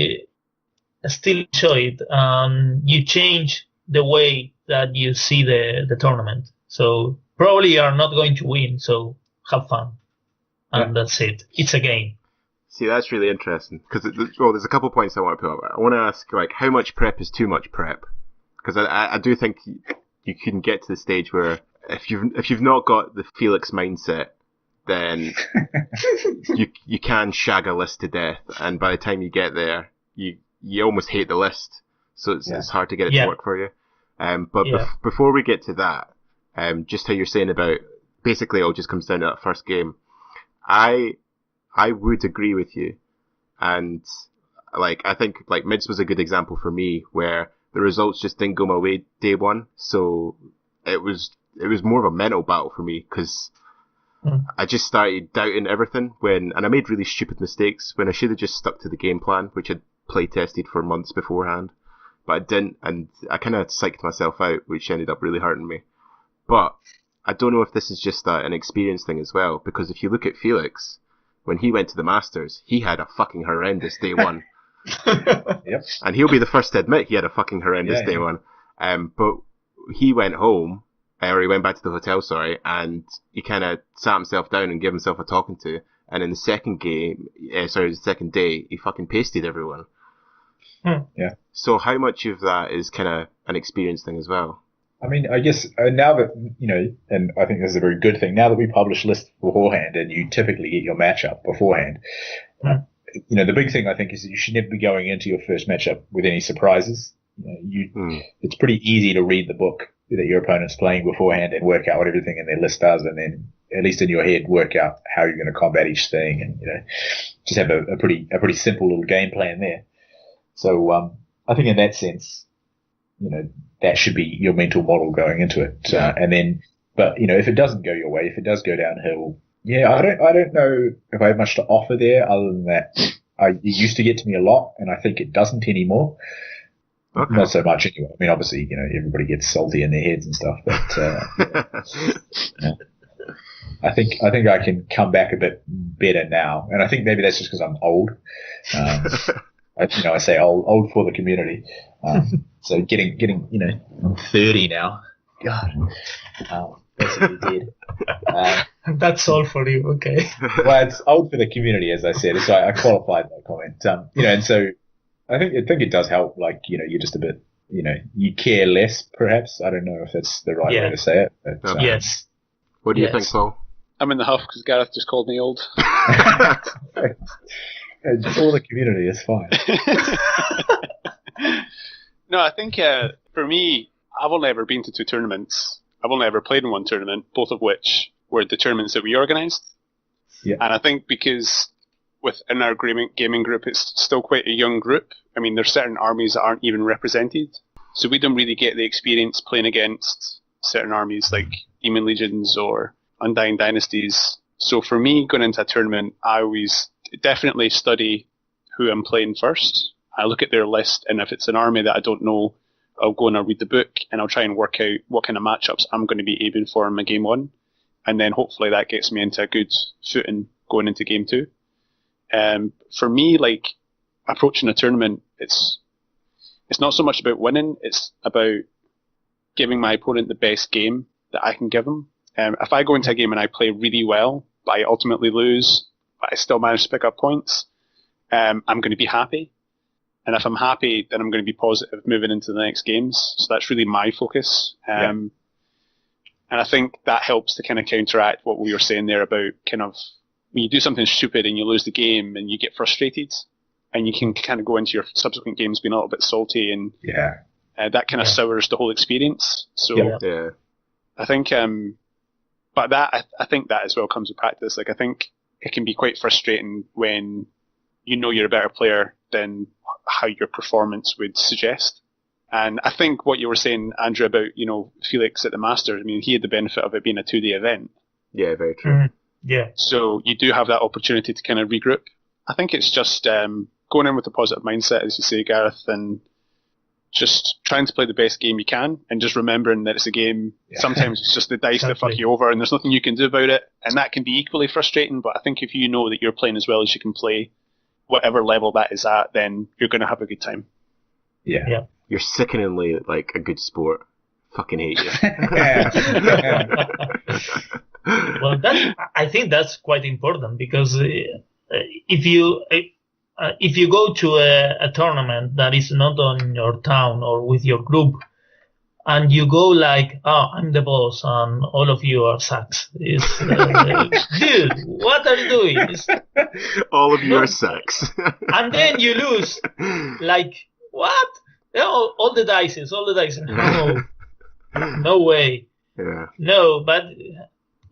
still enjoy it. You change the way that you see the tournament. So probably you are not going to win, so have fun. And that's it. It's a game. See, that's really interesting, because there's a couple of points I want to put up. I want to ask, like, how much prep is too much prep? Because I do think you can get to the stage where if you've not got the Felix mindset, then you can shag a list to death, and by the time you get there, you almost hate the list, so it's hard to get it to work for you. Before we get to that, just how you're saying about basically it all just comes down to that first game. I would agree with you, and like I think like Mids was a good example for me where the results just didn't go my way day one, so it was it was more of a mental battle for me because I just started doubting everything and I made really stupid mistakes when I should have just stuck to the game plan, which I'd play tested for months beforehand. But I didn't, and I kind of psyched myself out, which ended up really hurting me. But I don't know if this is just an experience thing as well, because if you look at Felix, when he went to the Masters, he had a fucking horrendous day one. Yep. And he'll be the first to admit he had a fucking horrendous day one. But he went home, or he went back to the hotel, and he kind of sat himself down and gave himself a talking to. And in the second day, he fucking pasted everyone. Yeah. So how much of that is kind of an experience thing as well? I mean, I guess now that, and I think this is a very good thing, now that we publish lists beforehand and you typically get your matchup beforehand, the big thing I think is that you should never be going into your first matchup with any surprises. It's pretty easy to read the book that your opponent's playing beforehand and work out what everything in their list does, and then at least in your head work out how you're going to combat each thing, and just have a pretty simple little game plan there. So I think in that sense, that should be your mental model going into it. But if it doesn't go your way, if it does go downhill, I don't know if I have much to offer there other than that it used to get to me a lot, and I think it doesn't anymore. Okay. Not so much anyway. I mean, obviously, everybody gets salty in their heads and stuff, but I think I can come back a bit better now, and I think maybe that's just because I'm old. I say old for the community. So getting, I'm 30 now. God, basically dead. That's all for you, okay? Well, it's old for the community, as I said. So I qualified that comment. And so I think it does help. Like, you're just a bit, you care less, perhaps. I don't know if that's the right way to say it. But, yes. What do you think, Paul? I'm in the huff because Gareth just called me old. Just all the community is fine. No, I think for me, I've only ever been to 2 tournaments. I've only ever played in 1 tournament, both of which were the tournaments that we organised. Yeah. And I think because within our gaming group, it's still quite a young group. I mean, there's certain armies that aren't even represented. So we don't really get the experience playing against certain armies like Demon Legions or Undying Dynasties. So for me, going into a tournament, I always definitely study who I'm playing first. I look at their list, and if it's an army that I don't know, I'll go and I'll read the book, and I'll try and work out what kind of matchups I'm going to be aiming for in my game 1. And then hopefully that gets me into a good footing going into game 2. For me, like, approaching a tournament, it's not so much about winning, it's about giving my opponent the best game that I can give them. If I go into a game and I play really well, but I ultimately lose, but I still manage to pick up points, I'm going to be happy. And if I'm happy, then I'm going to be positive moving into the next games. So that's really my focus. And I think that helps to kind of counteract what we were saying there about kind of when you do something stupid and you lose the game and you get frustrated, and you can kind of go into your subsequent games being a little bit salty, and that kind of sours the whole experience. So I think, but I think that as well comes with practice. Like, I think it can be quite frustrating when you're a better player than how your performance would suggest. And I think what you were saying, Andrew, about, Felix at the Masters, I mean, he had the benefit of it being a 2-day event. Yeah, very true. Yeah. So you do have that opportunity to kind of regroup. I think it's just going in with a positive mindset, as you say, Gareth, and just trying to play the best game you can, and just remembering that it's a game. Yeah. Sometimes it's just the dice that fuck you over, and there's nothing you can do about it. And that can be equally frustrating, but I think if you know that you're playing as well as you can play, whatever level that is at, then you're going to have a good time. Yeah. You're sickeningly like a good sport. Fucking hate you. Well, I think that's quite important, because if you go to a tournament that is not on your town or with your group, and you go like, I'm the boss and all of you are sucks. Dude, what are you doing? All of you are sucks. And then you lose. Like, what? All the dice. No way. Yeah. No, but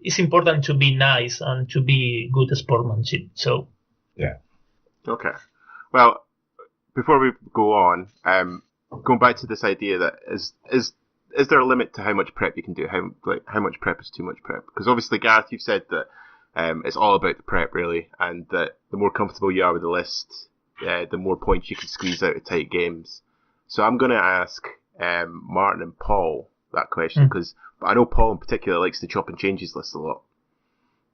it's important to be nice and to be good sportsmanship. So. Yeah. Okay. Well, before we go on, going back to this idea that is is there a limit to how much prep you can do? How much prep is too much prep? Because obviously, Gareth, you've said that it's all about the prep really, and that the more comfortable you are with the list, the more points you can squeeze out of tight games. So I'm going to ask Martin and Paul that question, because I know Paul in particular likes to chop and change his list a lot.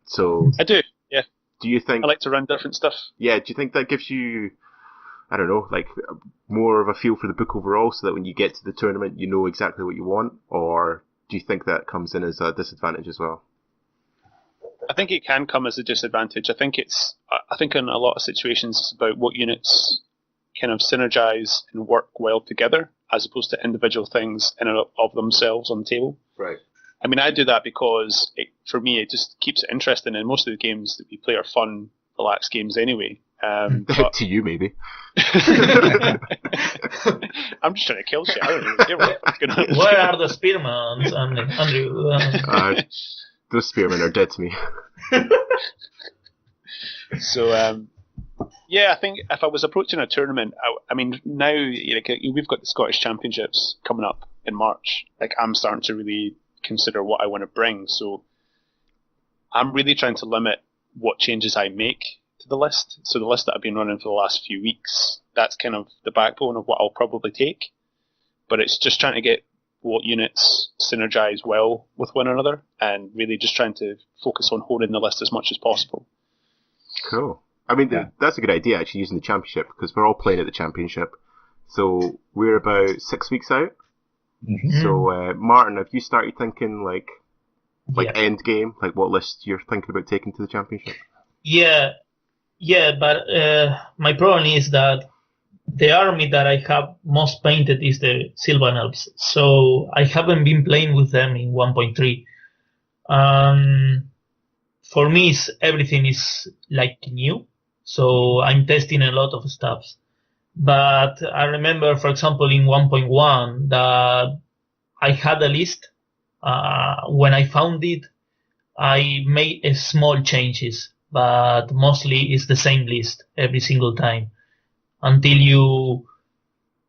So I do, yeah. Do you think... I like to run different stuff. Yeah, do you think that gives you, I don't know, like more of a feel for the book overall, so that when you get to the tournament you know exactly what you want? Or do you think that comes in as a disadvantage as well? I think it can come as a disadvantage. I think in a lot of situations it's about what units kind of synergize and work well together, as opposed to individual things in and of themselves on the table. Right. I mean, I do that because, for me, it just keeps it interesting, and most of the games that we play are fun, relaxed games anyway. To you, maybe. I'm just trying to kill shit. I don't even care what's going on. Where are the spearmans, Andrew? Those spearmen are dead to me. So, yeah, I think if I was approaching a tournament, I mean, now we've got the Scottish Championships coming up in March. Like, I'm starting to really consider what I want to bring. So I'm really trying to limit what changes I make to the list. So the list that I've been running for the last few weeks, that's kind of the backbone of what I'll probably take. But it's just trying to get what units synergize well with one another, and really just trying to focus on holding the list as much as possible. Cool. I mean, that's a good idea, actually, using the championship, because we're all playing at the championship. So we're about 6 weeks out. Mm-hmm. So, Martin, have you started thinking, like end game, like what list you're thinking about taking to the championship? Yeah, but my problem is that the army that I have most painted is the Sylvan Elves, so I haven't been playing with them in 1.3. For me, everything is like new, so I'm testing a lot of stuff. But I remember, for example, in 1.1 that I had a list. When I found it, I made small changes, but mostly it's the same list every single time until you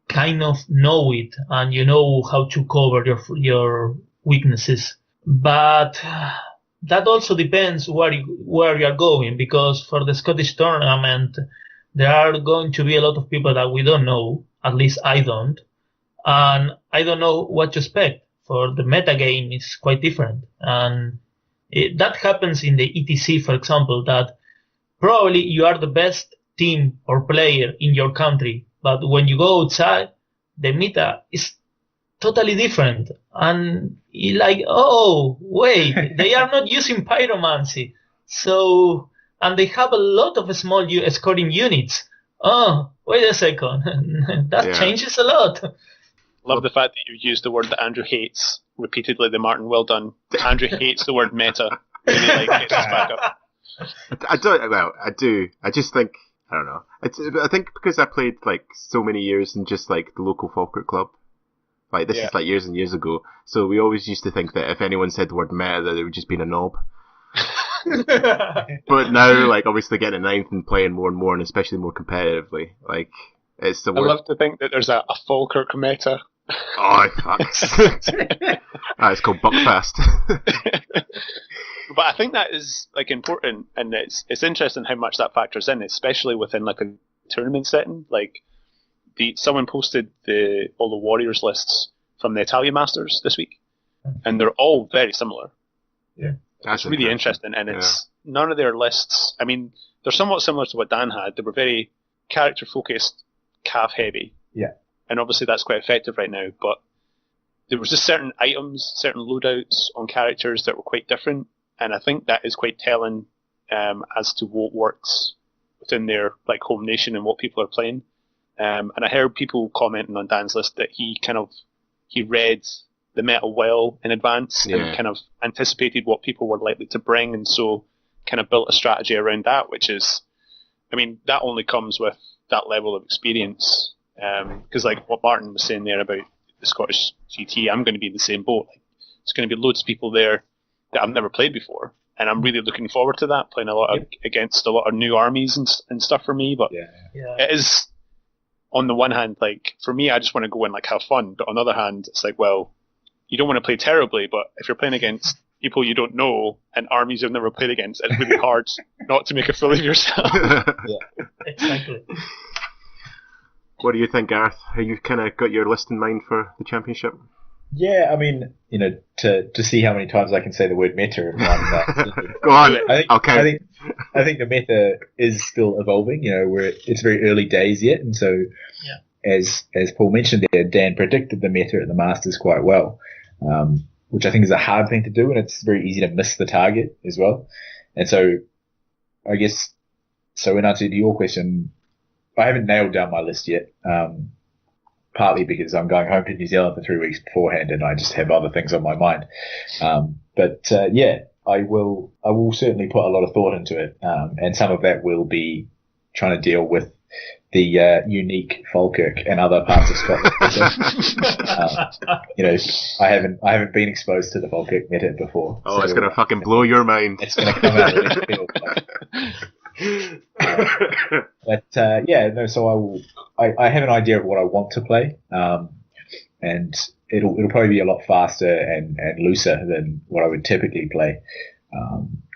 kind of know it and you know how to cover your weaknesses. But that also depends where you are going, because for the Scottish tournament, there are going to be a lot of people that we don't know, at least I don't, and I don't know what to expect. For the meta game, it's quite different. And that happens in the ETC, for example, that probably you are the best team or player in your country, but when you go outside, the meta is totally different. And you're like, oh, wait, they are not using pyromancy. So... And they have a lot of small scoring units. Oh, wait a second. That changes a lot. Love the fact that you used the word that Andrew hates repeatedly. The Martin, well done. Andrew hates the word meta. Really, gets us back up. I do. I just think, I don't know. I think because I played like so many years in just like the local Falkirk club. Like this is like years and years ago. So we always used to think that if anyone said the word meta, that they were just being a knob. But now, like, obviously getting a ninth and playing more and more, and especially more competitively, like, it's the worst. I love to think that there's a Falkirk meta. Oh, fuck. It's called Buckfast. But I think that is, like, important, and it's interesting how much that factors in, especially within, like, a tournament setting. Like, someone posted all the Warriors lists from the Italian Masters this week, and they're all very similar. Yeah. It's really interesting, and it's none of their lists. I mean, they're somewhat similar to what Dan had. They were very character-focused, calf-heavy. Yeah. And obviously that's quite effective right now, but there was just certain items, certain loadouts on characters that were quite different, and I think that is quite telling as to what works within their like home nation and what people are playing. And I heard people commenting on Dan's list that he read the meta well in advance and kind of anticipated what people were likely to bring, and so kind of built a strategy around that, which is, I mean, that only comes with that level of experience. Because like what Martin was saying there about the Scottish GT, I'm going to be in the same boat. Like, there's going to be loads of people there that I've never played before, and I'm really looking forward to that, playing against a lot of new armies and stuff for me. But it is, on the one hand, like, for me, I just want to go and like have fun, but on the other hand, it's like, well, you don't want to play terribly, but if you're playing against people you don't know and armies you've never played against, it's really hard not to make a fool of yourself. Yeah, exactly. What do you think, Gareth? Have you kind of got your list in mind for the championship? Yeah, I mean, to see how many times I can say the word meta. Go on. I think the meta is still evolving. It's very early days yet, and so as Paul mentioned there, Dan predicted the meta at the Masters quite well, which I think is a hard thing to do, and it's very easy to miss the target as well. And so, I guess, in answer to your question, I haven't nailed down my list yet. Partly because I'm going home to New Zealand for 3 weeks beforehand, and I just have other things on my mind. But I will certainly put a lot of thought into it, and some of that will be trying to deal with the unique Falkirk and other parts of Scotland. I haven't been exposed to the Falkirk meta before. Oh, so it's gonna fucking blow your mind. It's gonna come out of left field. So I have an idea of what I want to play, and it'll probably be a lot faster and looser than what I would typically play,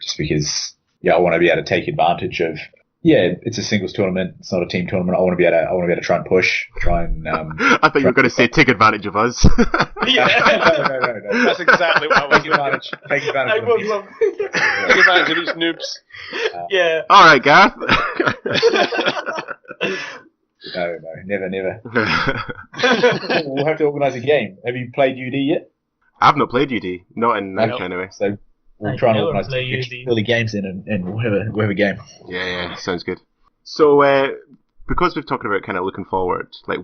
just because I want to be able to take advantage of. Yeah, it's a singles tournament. It's not a team tournament. I want to be able to try and push, try and. I thought you were going to say take advantage of us. Yeah, no. That's exactly what I was going to. Take advantage of these. Take advantage of these noobs. Yeah. All right, Gareth. No, never. We'll have to organise a game. Have you played UD yet? I've not played UD, not in Nike anyway. So we'll try and organise early games in, and we'll have a game. Yeah, sounds good. So, because we're talking about kind of looking forward, like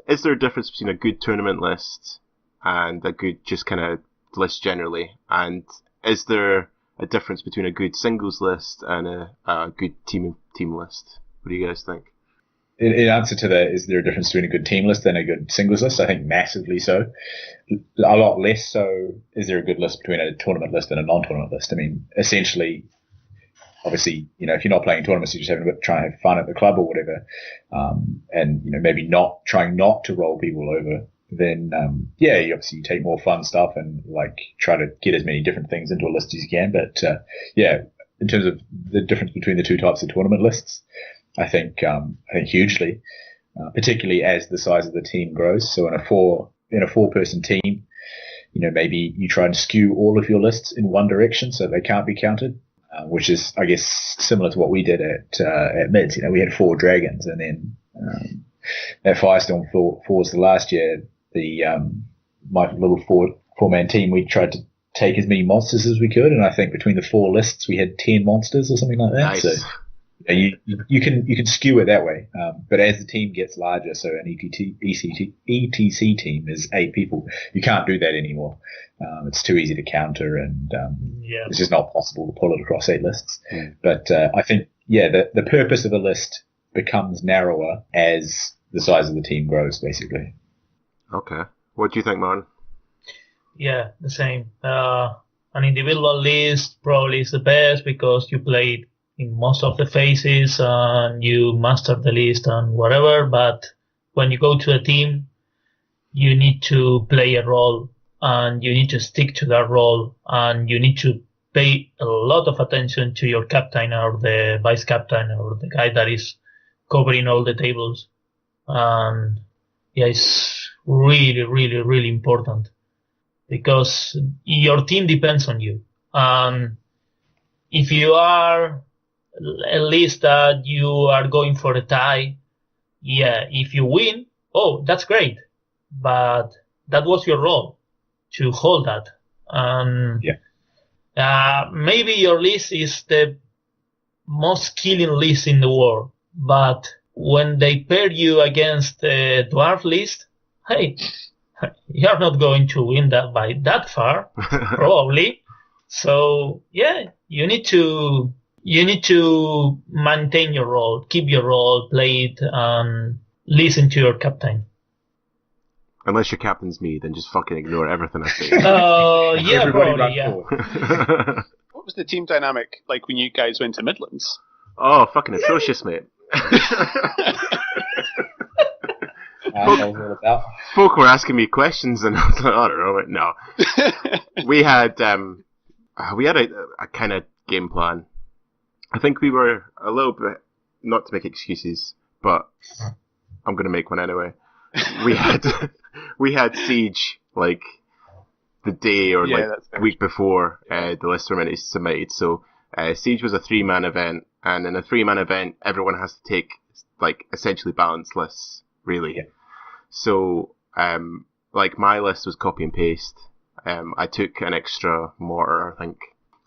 is there a difference between a good tournament list and a good just kind of list generally? And is there a difference between a good singles list and a good team list? What do you guys think? In answer to that, is there a difference between a good team list and a good singles list? I think massively so. A lot less so is there a good list between a tournament list and a non-tournament list. I mean, essentially, obviously, if you're not playing tournaments, you're just trying to have fun at the club or whatever, and maybe trying not to roll people over, then you obviously take more fun stuff and try to get as many different things into a list as you can. But in terms of the difference between the two types of tournament lists, I think hugely, particularly as the size of the team grows. So in a four-person team, maybe you try and skew all of your lists in one direction so they can't be counted, which is, I guess, similar to what we did at Mids. We had 4 dragons, and then at Firestorm Fours the last year, my little four-man team, we tried to take as many monsters as we could, and I think between the 4 lists we had 10 monsters or something like that. Nice. So you can skew it that way, but as the team gets larger, so an ETC team is 8 people, you can't do that anymore. It's too easy to counter, and it's just not possible to pull it across 8 lists. But I think the purpose of a list becomes narrower as the size of the team grows, basically. Okay, what do you think, Martin? Yeah, the same. An individual list probably is the best because you played in most of the phases and you master the list and whatever, but when you go to a team, you need to play a role and you need to stick to that role, and you need to pay a lot of attention to your captain or the vice captain or the guy that is covering all the tables. And it's really, really, really important because your team depends on you. And if you are a list that you are going for a tie, if you win, that's great. But that was your role to hold that. Maybe your list is the most killing list in the world, but when they pair you against the dwarf list, hey, you're not going to win that by that far, probably. So you need to maintain your role, keep your role, play it, and listen to your captain. Unless your captain's me, then just fucking ignore everything I say. Probably, yeah. What was the team dynamic like when you guys went to Midlands? Oh, fucking atrocious, mate. assholes all about. Folk were asking me questions, and I was like, I don't know. No, we had a kind of game plan. I think we were a little bit, not to make excuses, but I'm gonna make one anyway. We had Siege like the day or week before the list were meant to be submitted. So Siege was a 3-man event, and in a 3-man event, everyone has to take like essentially balanced lists, really. Yeah. So my list was copy and paste. I took an extra mortar, I think,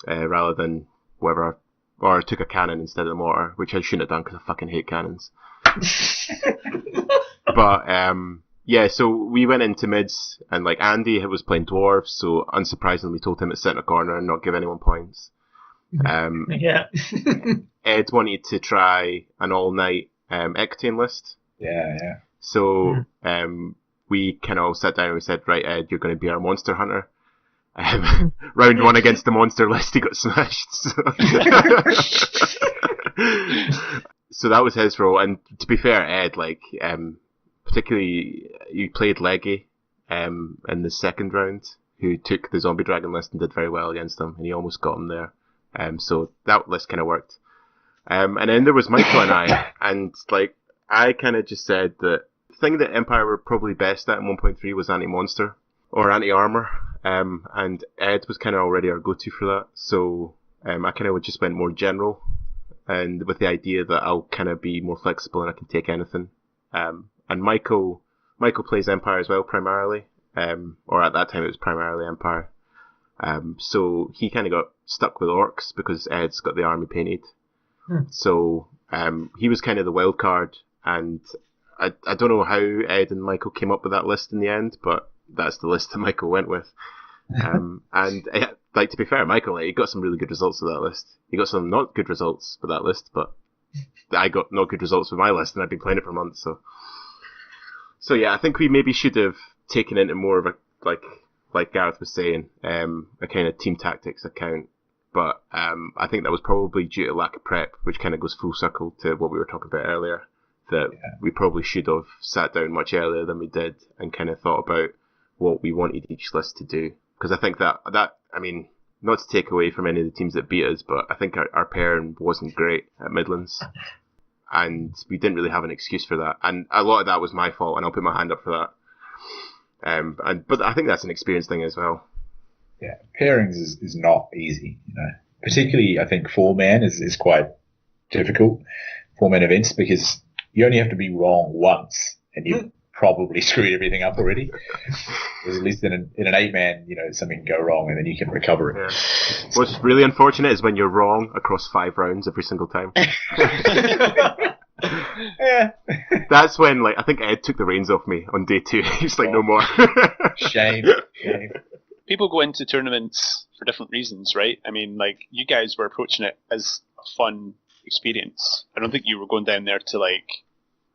rather than whatever, or I took a cannon instead of the mortar, which I shouldn't have done because I fucking hate cannons. But yeah, so we went into mids, and like Andy was playing dwarves, so unsurprisingly we told him to sit in a corner and not give anyone points. Yeah. Ed wanted to try an all-night Ectane list. Yeah. So we kind of all sat down and we said, right, Ed, you're going to be our monster hunter. Round 1 against the monster list, he got smashed. So that was his role. And to be fair, Ed, like, particularly, you played Leggy in the second round, who took the zombie dragon list and did very well against him, and he almost got him there. So that list kind of worked. And then there was Michael and I, and like, I kind of just said that the thing that Empire were probably best at in 1.3 was anti-monster, or anti-armor, and Ed was kind of already our go-to for that, so I kind of just went more general, and with the idea that I'll kind of be more flexible and I can take anything. And Michael plays Empire as well, primarily, or at that time it was primarily Empire. So he kind of got stuck with orcs because Ed's got the army painted. So he was kind of the wild card, and I don't know how Ed and Michael came up with that list in the end, but that's the list that Michael went with. And like, to be fair, Michael, he got some really good results with that list. He got some not good results with that list, but I got not good results with my list, and I've been playing it for months. So yeah, I think we maybe should have taken into more of a, like Gareth was saying, a kind of team tactics account. But I think that was probably due to lack of prep, which kind of goes full circle to what we were talking about earlier, that we probably should have sat down much earlier than we did and kind of thought about what we wanted each list to do. Because I think that, I mean, not to take away from any of the teams that beat us, but I think our pairing wasn't great at Midlands. And we didn't really have an excuse for that. And a lot of that was my fault, and I'll put my hand up for that. But I think that's an experience thing as well. Yeah, pairings is not easy, you know. Particularly, I think 4-man is quite difficult, 4-man events, because you only have to be wrong once, and you've probably screwed everything up already. Whereas at least in an 8-man, you know, something can go wrong, and then you can recover it. Yeah. What's really unfortunate is when you're wrong across 5 rounds every single time. Yeah. That's when, like, I think Ed took the reins off me on day 2. He's like, no more. Shame. People go into tournaments for different reasons, right? I mean, like, you guys were approaching it as a fun experience. I don't think you were going down there to, like,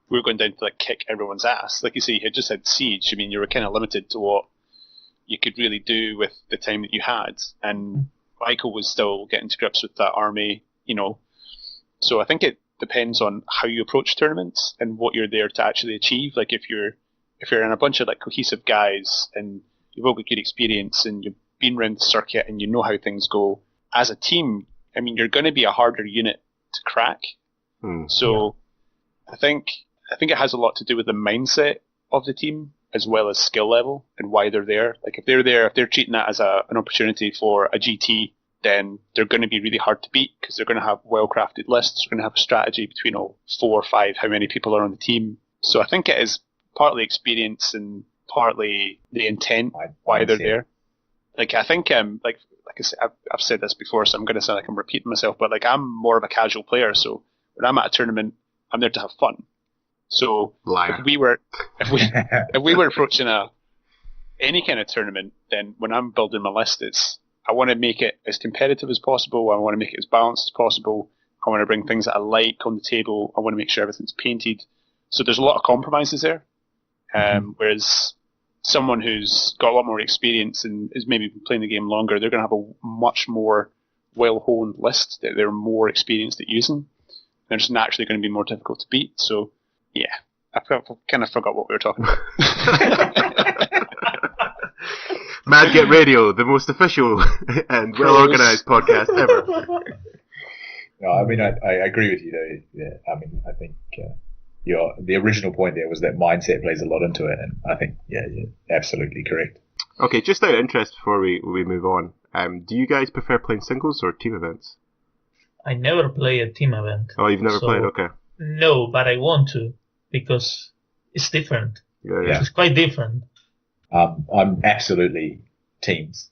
we were going down to, like, kick everyone's ass. Like you say, you had just had Siege. I mean, you were kind of limited to what you could really do with the time that you had. And Michael was still getting to grips with that army, you know. So I think it depends on how you approach tournaments and what you're there to actually achieve. Like, if you're in a bunch of, like, cohesive guys and you've all got good experience and you've been around the circuit and you know how things go, as a team, I mean, you're going to be a harder unit to crack. So I think it has a lot to do with the mindset of the team as well as skill level and why they're there. Like, if they're treating that as an opportunity for a GT, then they're going to be really hard to beat because they're going to have well-crafted lists. They're going to have a strategy between 4 or 5, how many people are on the team. So I think it is partly experience and partly the intent why they're there. Like, I think, like I said, I've said this before, so I'm going to sound like I'm repeating myself, but, like, I'm more of a casual player, so when I'm at a tournament, I'm there to have fun. So if we were approaching any kind of tournament, then when I'm building my list, I want to make it as competitive as possible. I want to make it as balanced as possible. I want to bring things that I like on the table. I want to make sure everything's painted. So there's a lot of compromises there. Whereas someone who's got a lot more experience and is maybe been playing the game longer, they're going to have a much more well-honed list that they're more experienced at using. They're just naturally going to be more difficult to beat. So, yeah, kind of forgot what we were talking about. Mad Get Radio, the most official and well-organised podcast ever. No, I mean, I agree with you, though. Yeah, I mean, I think the original point there was that mindset plays a lot into it, and I think, you're absolutely correct. Okay, just out of interest before we move on, do you guys prefer playing singles or team events? I never play a team event. Oh, you've never played? Okay. No, but I want to, because it's different. Yeah. It's quite different. I'm absolutely teams.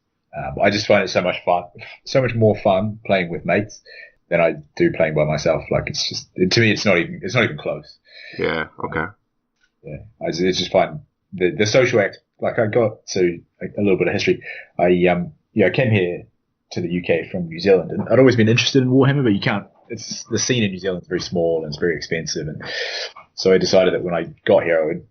I just find it so much more fun playing with mates than I do playing by myself. Like, it's just, to me, it's not even close. Yeah. Okay. I just find the social act. Like, I got to a little bit of history. I came here to the UK from New Zealand, and I'd always been interested in Warhammer, but you can't. It's the scene in New Zealand is very small and it's very expensive, and so I decided that when I got here, I would,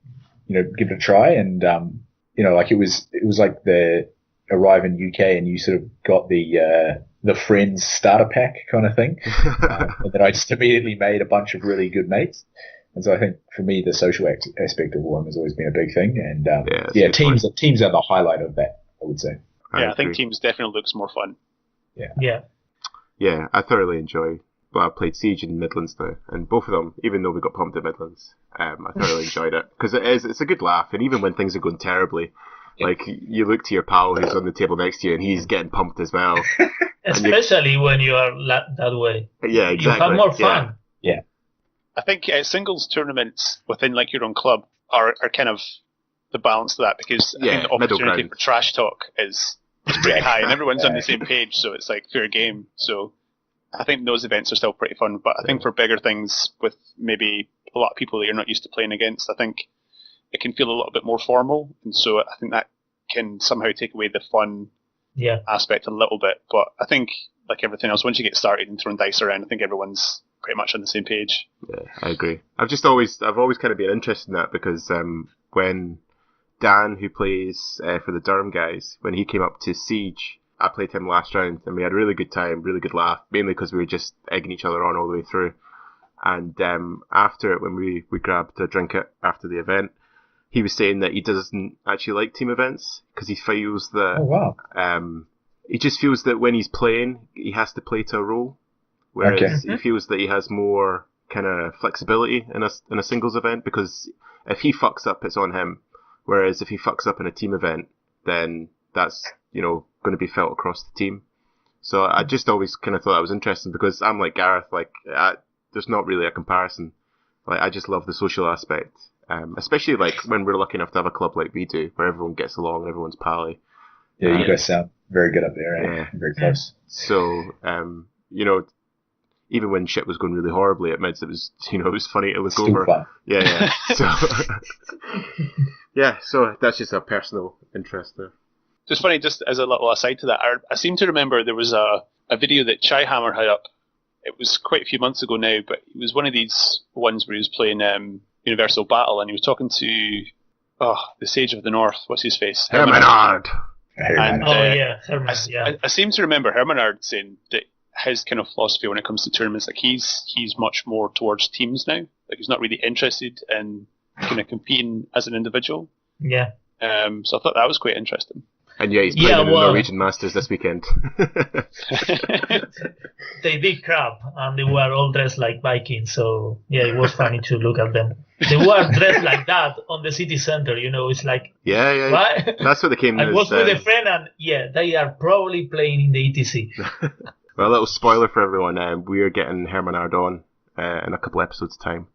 give it a try. And like it was like the arrive in UK and you sort of got the Friends starter pack kind of thing, and then I just immediately made a bunch of really good mates. And so I think for me, the social aspect of Warhammer has always been a big thing. And teams are the highlight of that, I would say. I think teams definitely looks more fun. Yeah, I thoroughly enjoy. Well, I played Siege in Midlands now, and both of them, even though we got pumped at Midlands, I thoroughly enjoyed it because it's a good laugh. And even when things are going terribly, like you look to your pal who's on the table next to you, and he's getting pumped as well. Especially when you are that way. Yeah, exactly. You have more fun. Yeah. I think singles tournaments within like your own club are kind of the balance to that, because I think the opportunity for trash talk is pretty high, and everyone's on the same page, so it's like fair game. So I think those events are still pretty fun, but I think for bigger things with maybe a lot of people that you're not used to playing against, I think it can feel a little bit more formal, and so I think that can somehow take away the fun aspect a little bit. But I think, like everything else, once you get started and throwing dice around, I think everyone's pretty much on the same page. Yeah, I agree. I've always kind of been interested in that, because when Dan, who plays for the Durham guys, when he came up to Siege, I played him last round, and we had a really good time, really good laugh, mainly because we were just egging each other on all the way through. And after it, when we grabbed a drink after the event, he was saying that he doesn't actually like team events, because he feels that he just feels that when he's playing, he has to play to a role, whereas he feels that he has more kind of flexibility in a singles event, because if he fucks up, it's on him. Whereas if he fucks up in a team event, then that's, going to be felt across the team. So I just always kind of thought that was interesting, because I'm like Gareth, there's not really a comparison. Like, I just love the social aspect, especially like when we're lucky enough to have a club like we do, where everyone gets along, everyone's pally. Yeah, you guys sound very good up there, right? Yeah. Very close. So, even when shit was going really horribly, it meant it was, it was funny to look Still over. Fun. Yeah. So, so that's just a personal interest there. Just funny, just as a little aside to that, I seem to remember there was a video that Chaihammer had up. It was quite a few months ago now, but it was one of these ones where he was playing Universal Battle, and he was talking to the Sage of the North. What's his face? Hermanard. And, Hermanard. Yeah. I seem to remember Hermanard saying that his kind of philosophy when it comes to tournaments, like he's much more towards teams now. Like, he's not really interested in kind of competing as an individual. Yeah. So I thought that was quite interesting. And he's playing in the Norwegian Masters this weekend. They did crap, and they were all dressed like Vikings, so it was funny to look at them. They were dressed like that on the city center, it's like... Yeah. What? That's what they came to. I was with a friend, and they are probably playing in the ETC. Well, a little spoiler for everyone, we are getting Hermanard on in a couple episodes' time.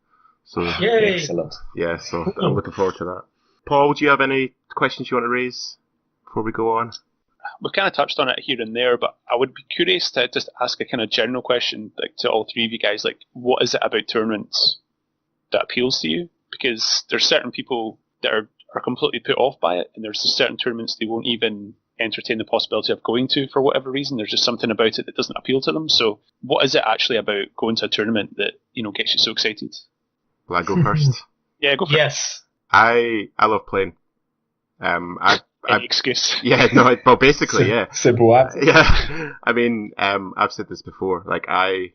So, Yay. Excellent. Yeah, so I'm looking forward to that. Paul, do you have any questions you want to raise before we go on? We've kind of touched on it here and there, but I would be curious to just ask a kind of general question, like, to all three of you guys. Like, what is it about tournaments that appeals to you? Because there's certain people that are completely put off by it, and there's certain tournaments they won't even entertain the possibility of going to for whatever reason. There's just something about it that doesn't appeal to them. So what is it actually about going to a tournament that, gets you so excited? Will I go first? Yeah, go for it. I love playing. Any excuse. Yeah, no, well, basically, yeah. Simple answer. Yeah. I mean, I've said this before. Like, I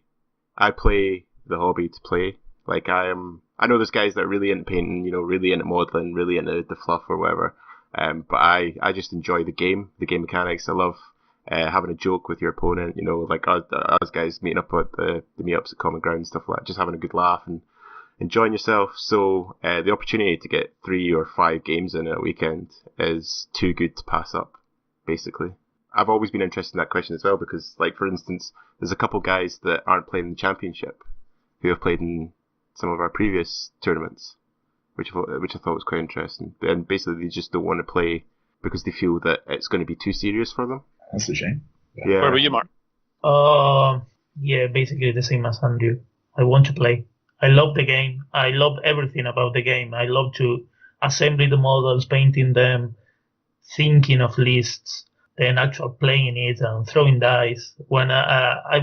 play the hobby to play. Like I know there's guys that are really into painting, really into modeling, really into the fluff or whatever. But I just enjoy the game mechanics. I love having a joke with your opponent, like us guys meeting up at the meetups at Common Ground and stuff like that, just having a good laugh and enjoying yourself. So the opportunity to get 3 or 5 games in a weekend is too good to pass up, basically. I've always been interested in that question as well because, like, for instance, there's a couple guys that aren't playing in the championship who have played in some of our previous tournaments, which I thought was quite interesting. And basically, they just don't want to play because they feel that it's going to be too serious for them. That's a shame. Yeah. Where about you, Mark? Yeah, basically the same as Andrew. I want to play. I love the game. I love everything about the game. I love to assemble the models, painting them, thinking of lists, then actually playing it and throwing dice. When I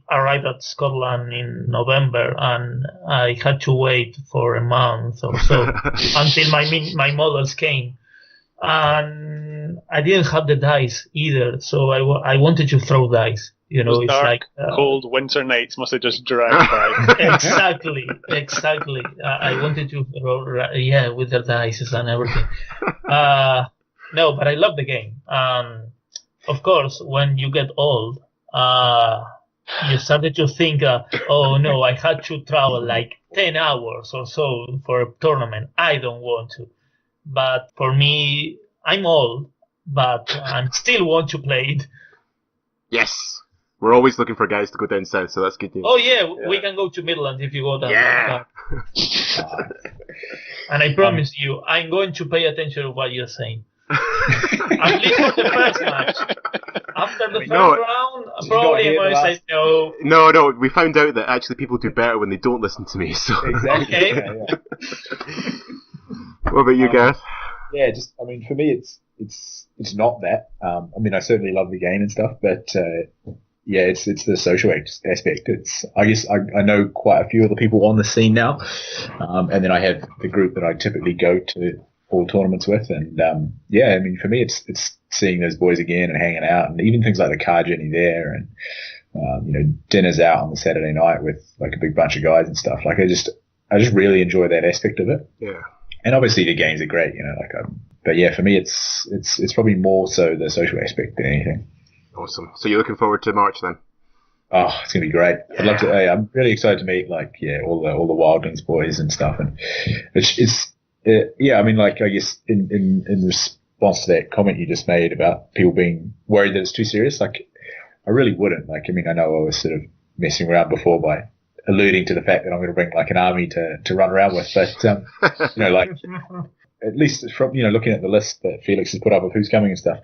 arrived at Scotland in November and I had to wait for a month or so until my models came. And I didn't have the dice either, so I wanted to throw dice. Those it's dark, like cold winter nights must have just dragged by. Exactly. I wanted to throw, with the dice and everything. No, but I love the game. Of course, when you get old, you started to think, oh no, I had to travel like 10 hours or so for a tournament. I don't want to. But for me, I'm old, but I still want to play it. Yes. We're always looking for guys to go down south, so that's good news. Oh yeah, we can go to Midland if you go down. Yeah. And I promise you, I'm going to pay attention to what you're saying. At least for the first match. After the first round, probably I'm going to say no. No, we found out that actually people do better when they don't listen to me. So Exactly. Okay. Yeah. What about you, Gareth? Yeah, for me, it's not that. I certainly love the game and stuff, but it's the social aspect. I guess I know quite a few of the people on the scene now, and then I have the group that I typically go to all tournaments with, and for me, it's seeing those boys again and hanging out, and even things like the car journey there, and dinners out on the Saturday night with like a big bunch of guys and stuff. Like I just really enjoy that aspect of it. Yeah. And obviously the games are great, but yeah, for me it's probably more so the social aspect than anything. Awesome. So you're looking forward to March then? Oh, it's gonna be great. Yeah. I'd love to. I'm really excited to meet all the Wildlings boys and stuff, and I guess in response to that comment you just made about people being worried that it's too serious, I really wouldn't. I know I was sort of messing around before by alluding to the fact that I'm going to bring like an army to run around with, but at least from looking at the list that Felix has put up of who's coming and stuff,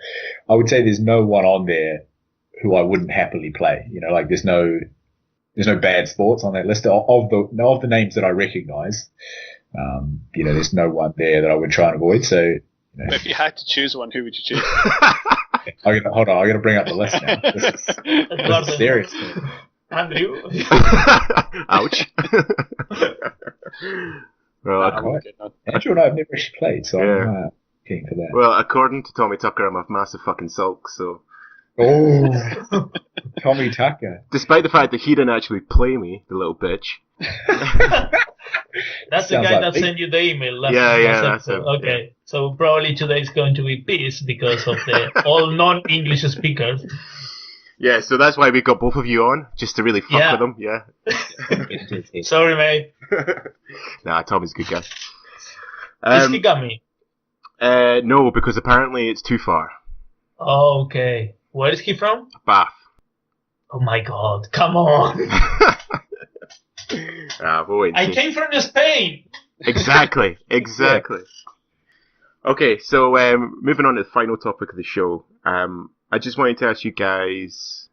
I would say there's no one on there who I wouldn't happily play. There's no bad sports on that list of the names that I recognise. There's no one there that I would try and avoid. So, if you had to choose one, who would you choose? Hold on, I got to bring up the list now. This is serious. Andrew. Ouch. Well, Andrew and I have never actually played, so yeah. I'm keen for that. Well, according to Tommy Tucker, I'm a massive fucking sulk, so... Oh, Tommy Tucker. Despite the fact that he didn't actually play me, the little bitch. That's the guy that sent you the email. That's him. Okay, Yeah. so probably today is going to be peace because of the all non-English speakers. Yeah, so that's why we got both of you on, just to really fuck with them, yeah. Sorry, mate. Nah, Tommy's a good guy. Is he got me? No, because apparently it's too far. Oh, okay. Where is he from? Bath. Oh my god, come on. We'll wait and I see. came from Spain. Exactly. Okay, so moving on to the final topic of the show. I just wanted to ask you guys,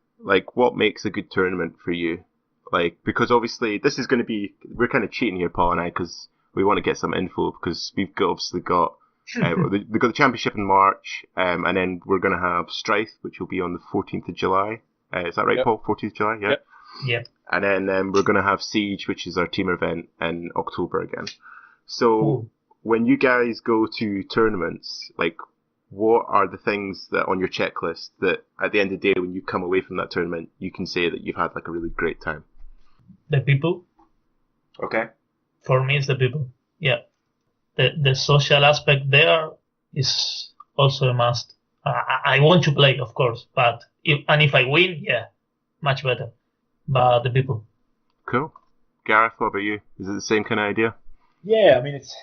what makes a good tournament for you? Because obviously this is going to be, we're kind of cheating here, Paul and I, because we want to get some info, because we've obviously got, we've got the championship in March, and then we're going to have Strife, which will be on the 14th of July. Is that right, Yep. Paul? 14th of July, yeah? Yep. And then we're going to have Siege, which is our team event, in October again. So when you guys go to tournaments, what are the things that on your checklist that at the end of the day, when you come away from that tournament, you can say that you've had a really great time? The people. Okay. For me, it's the people. Yeah. The social aspect there is also a must. I want to play, of course, but if I win, yeah, much better. But the people. Cool. Gareth, what about you? Is it the same kind of idea? Yeah, I mean, it's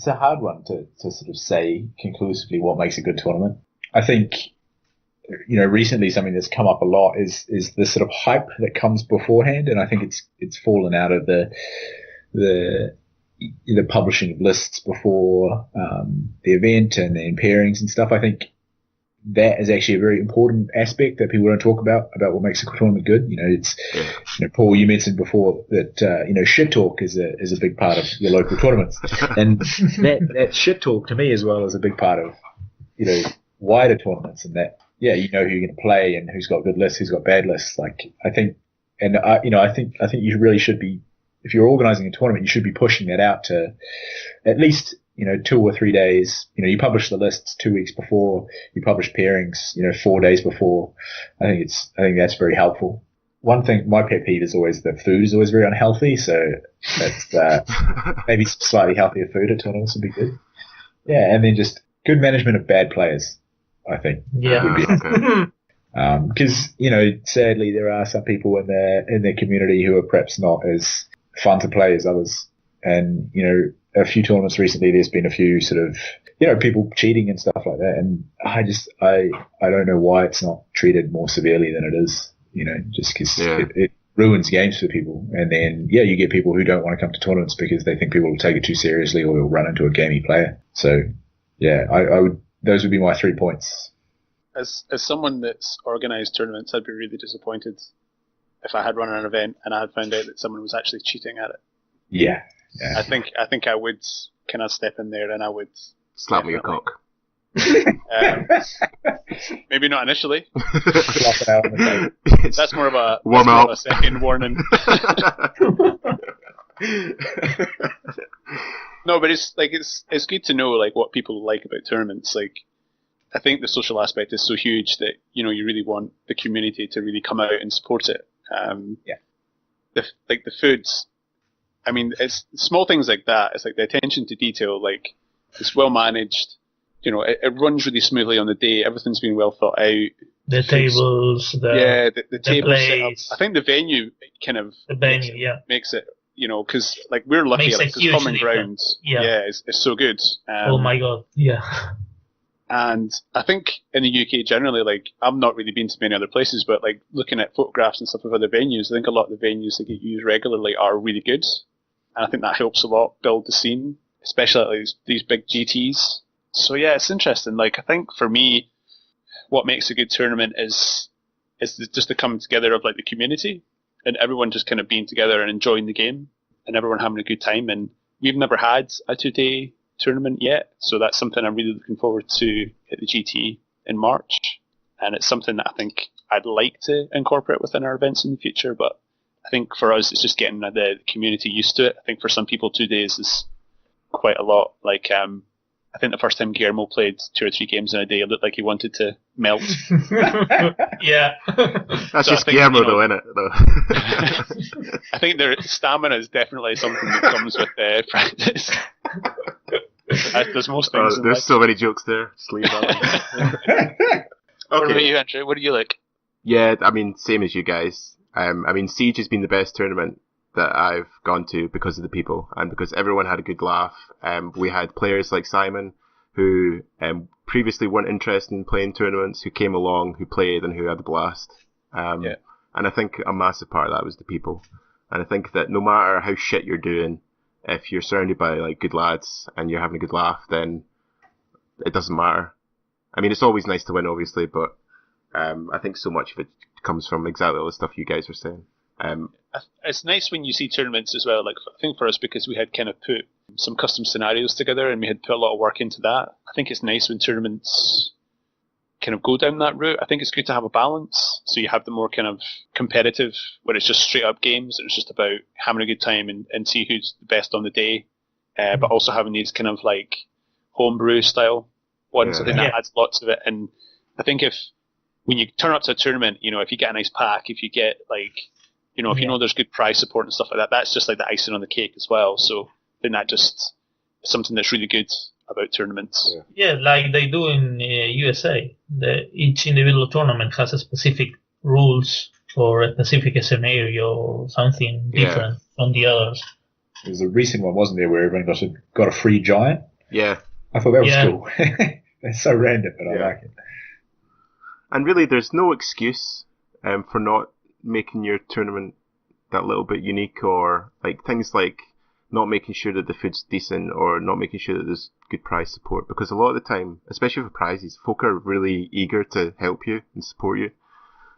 a hard one to sort of say conclusively what makes a good tournament. I think, recently something that's come up a lot is the sort of hype that comes beforehand, and I think it's fallen out of the publishing of lists before the event and then pairings and stuff. I think that is actually a very important aspect that people don't talk about what makes a tournament good. Paul, you mentioned before that shit talk is a big part of your local tournaments, and that shit talk to me as well is a big part of wider tournaments, and that who you're going to play and who's got good lists, who's got bad lists. Like I think you really should be, if you're organizing a tournament, you should be pushing that out to at least 2 or 3 days. You publish the lists 2 weeks before, you publish pairings 4 days before. I think that's very helpful. One thing, my pet peeve is always that food is always very unhealthy, so that's maybe some slightly healthier food at tournaments would be good. Yeah, and then just good management of bad players, I think. Yeah. Would be because sadly there are some people in their community who are perhaps not as fun to play as others, and a few tournaments recently there's been a few sort of people cheating and stuff like that, and I don't know why it's not treated more severely than it is, just because it ruins games for people, and then you get people who don't want to come to tournaments because they think people will take it too seriously or will run into a gamey player. So those would be my 3 points. As someone that's organised tournaments, I'd be really disappointed if I had run an event and I had found out that someone was actually cheating at it. Yeah. I think I would kind of step in there and I would slap me a cock. Maybe not initially. Out That's more of a warm up. A second warning. No, but it's good to know what people like about tournaments. I think the social aspect is so huge that you really want the community to really come out and support it. The foods. I mean, it's small things like that. It's the attention to detail. It's well managed. It runs really smoothly on the day. Everything's been well thought out. The tables, the table setup. place. I think the venue makes it. Because we're lucky. Makes a This huge common difference. ground. It's so good. Oh my god, yeah. And I think in the UK generally, I've not really been to many other places, but looking at photographs and stuff of other venues, I think a lot of the venues that get used regularly are really good. And I think that helps a lot build the scene, especially these big GTs. So yeah, it's interesting. I think for me, what makes a good tournament is just the coming together of the community and everyone just kind of being together and enjoying the game and everyone having a good time. And we've never had a 2-day tournament yet, so that's something I'm really looking forward to at the GT in March, and it's something that I think I'd like to incorporate within our events in the future, but I think for us it's just getting the community used to it. I think for some people 2 days is quite a lot. I think the first time Guillermo played 2 or 3 games in a day, it looked like he wanted to melt. Yeah. That's just Guillermo though, isn't it? I think their stamina is definitely something that comes with practice. There's most things. There's so many jokes there. Just leave that one. What about you, Andrew? What do you like? Yeah, I mean, same as you guys. Siege has been the best tournament that I've gone to because of the people and because everyone had a good laugh. We had players like Simon who previously weren't interested in playing tournaments, who came along, who played and who had a blast. And I think a massive part of that was the people. And I think that no matter how shit you're doing, if you're surrounded by good lads and you're having a good laugh, then it doesn't matter. I mean, it's always nice to win, obviously, but I think so much of it comes from exactly all the stuff you guys were saying. It's nice when you see tournaments as well. I think for us, because we had kind of put some custom scenarios together and we had put a lot of work into that. I think it's nice when tournaments kind of go down that route. I think it's good to have a balance. So you have the more kind of competitive, where it's just straight up games and it's just about having a good time and see who's the best on the day. But also having these kind of homebrew style ones. I think that adds lots of it. And I think when you turn up to a tournament, if you get a nice pack, if you get if you know there's good prize support and stuff like that, that's just like the icing on the cake as well. So then that just something that's really good about tournaments. Yeah, like they do in USA. Each individual tournament has a specific rules for a specific scenario or something different from the others. There was a recent one, wasn't there, where everyone got a free giant? Yeah. I thought that was cool. It's so random, but I like it. And really, there's no excuse for not making your tournament that little bit unique, or like things like not making sure that the food's decent or not making sure that there's good prize support, because a lot of the time, especially for prizes, folk are really eager to help you and support you.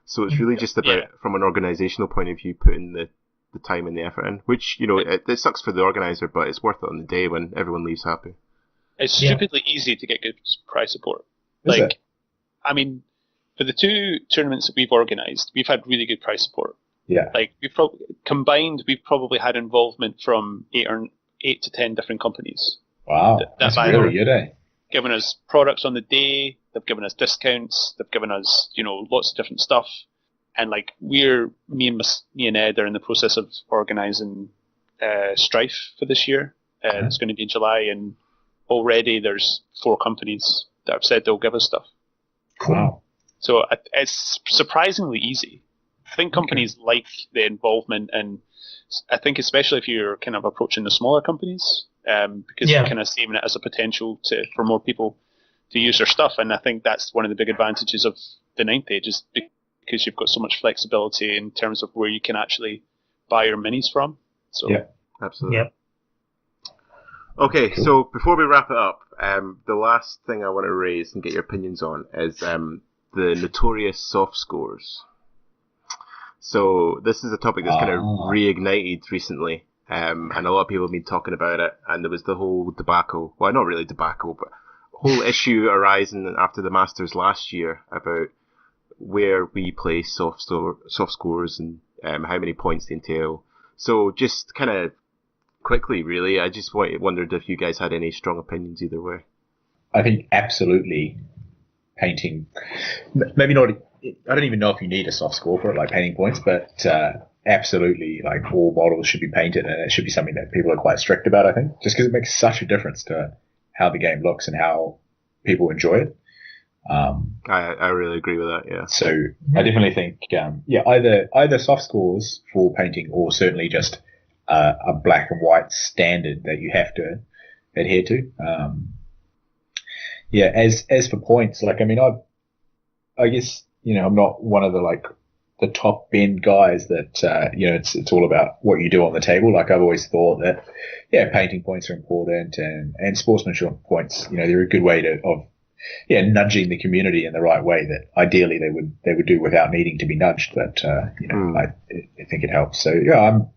So it's really just about, from an organisational point of view, putting the time and the effort in, which, it sucks for the organiser, but it's worth it on the day when everyone leaves happy. It's stupidly easy to get good prize support. Is it? I mean, for the 2 tournaments that we've organised, we've had really good prize support. Yeah. Like, we've probably had involvement from 8 to 10 different companies. Wow, that's really good, eh? Given us products on the day, they've given us discounts, they've given us, lots of different stuff. And like, me and Ed are in the process of organising Strife for this year. It's going to be in July, and already there's 4 companies that have said they'll give us stuff. Cool. So it's surprisingly easy. I think companies like the involvement, and I think especially if you're kind of approaching the smaller companies, because you're kind of seeing it as a potential for more people to use their stuff. And I think that's one of the big advantages of the 9th Age, is because you've got so much flexibility in terms of where you can actually buy your minis from. So yeah, absolutely. Yep. Okay, so before we wrap it up, the last thing I want to raise and get your opinions on is the notorious soft scores. So this is a topic that's kind of reignited recently, and a lot of people have been talking about it, and there was the whole debacle, well, not really debacle, but whole issue arising after the Masters last year about where we place soft scores and how many points they entail. So just kind of quickly, really, I just wondered if you guys had any strong opinions either way. I think absolutely painting, maybe not, I don't even know if you need a soft score for it, like painting points, but absolutely, like, all models should be painted, and it should be something that people are quite strict about, I think, just because it makes such a difference to how the game looks and how people enjoy it. I really agree with that, yeah. So I definitely think, either soft scores for painting, or certainly just a black and white standard that you have to adhere to. As for points, like, I mean, I guess, I'm not one of the top end guys that, it's all about what you do on the table. Like, I've always thought that, painting points are important, and sportsmanship points, they're a good way of nudging the community in the right way that ideally they would do without needing to be nudged. But, I think it helps. So, I'm,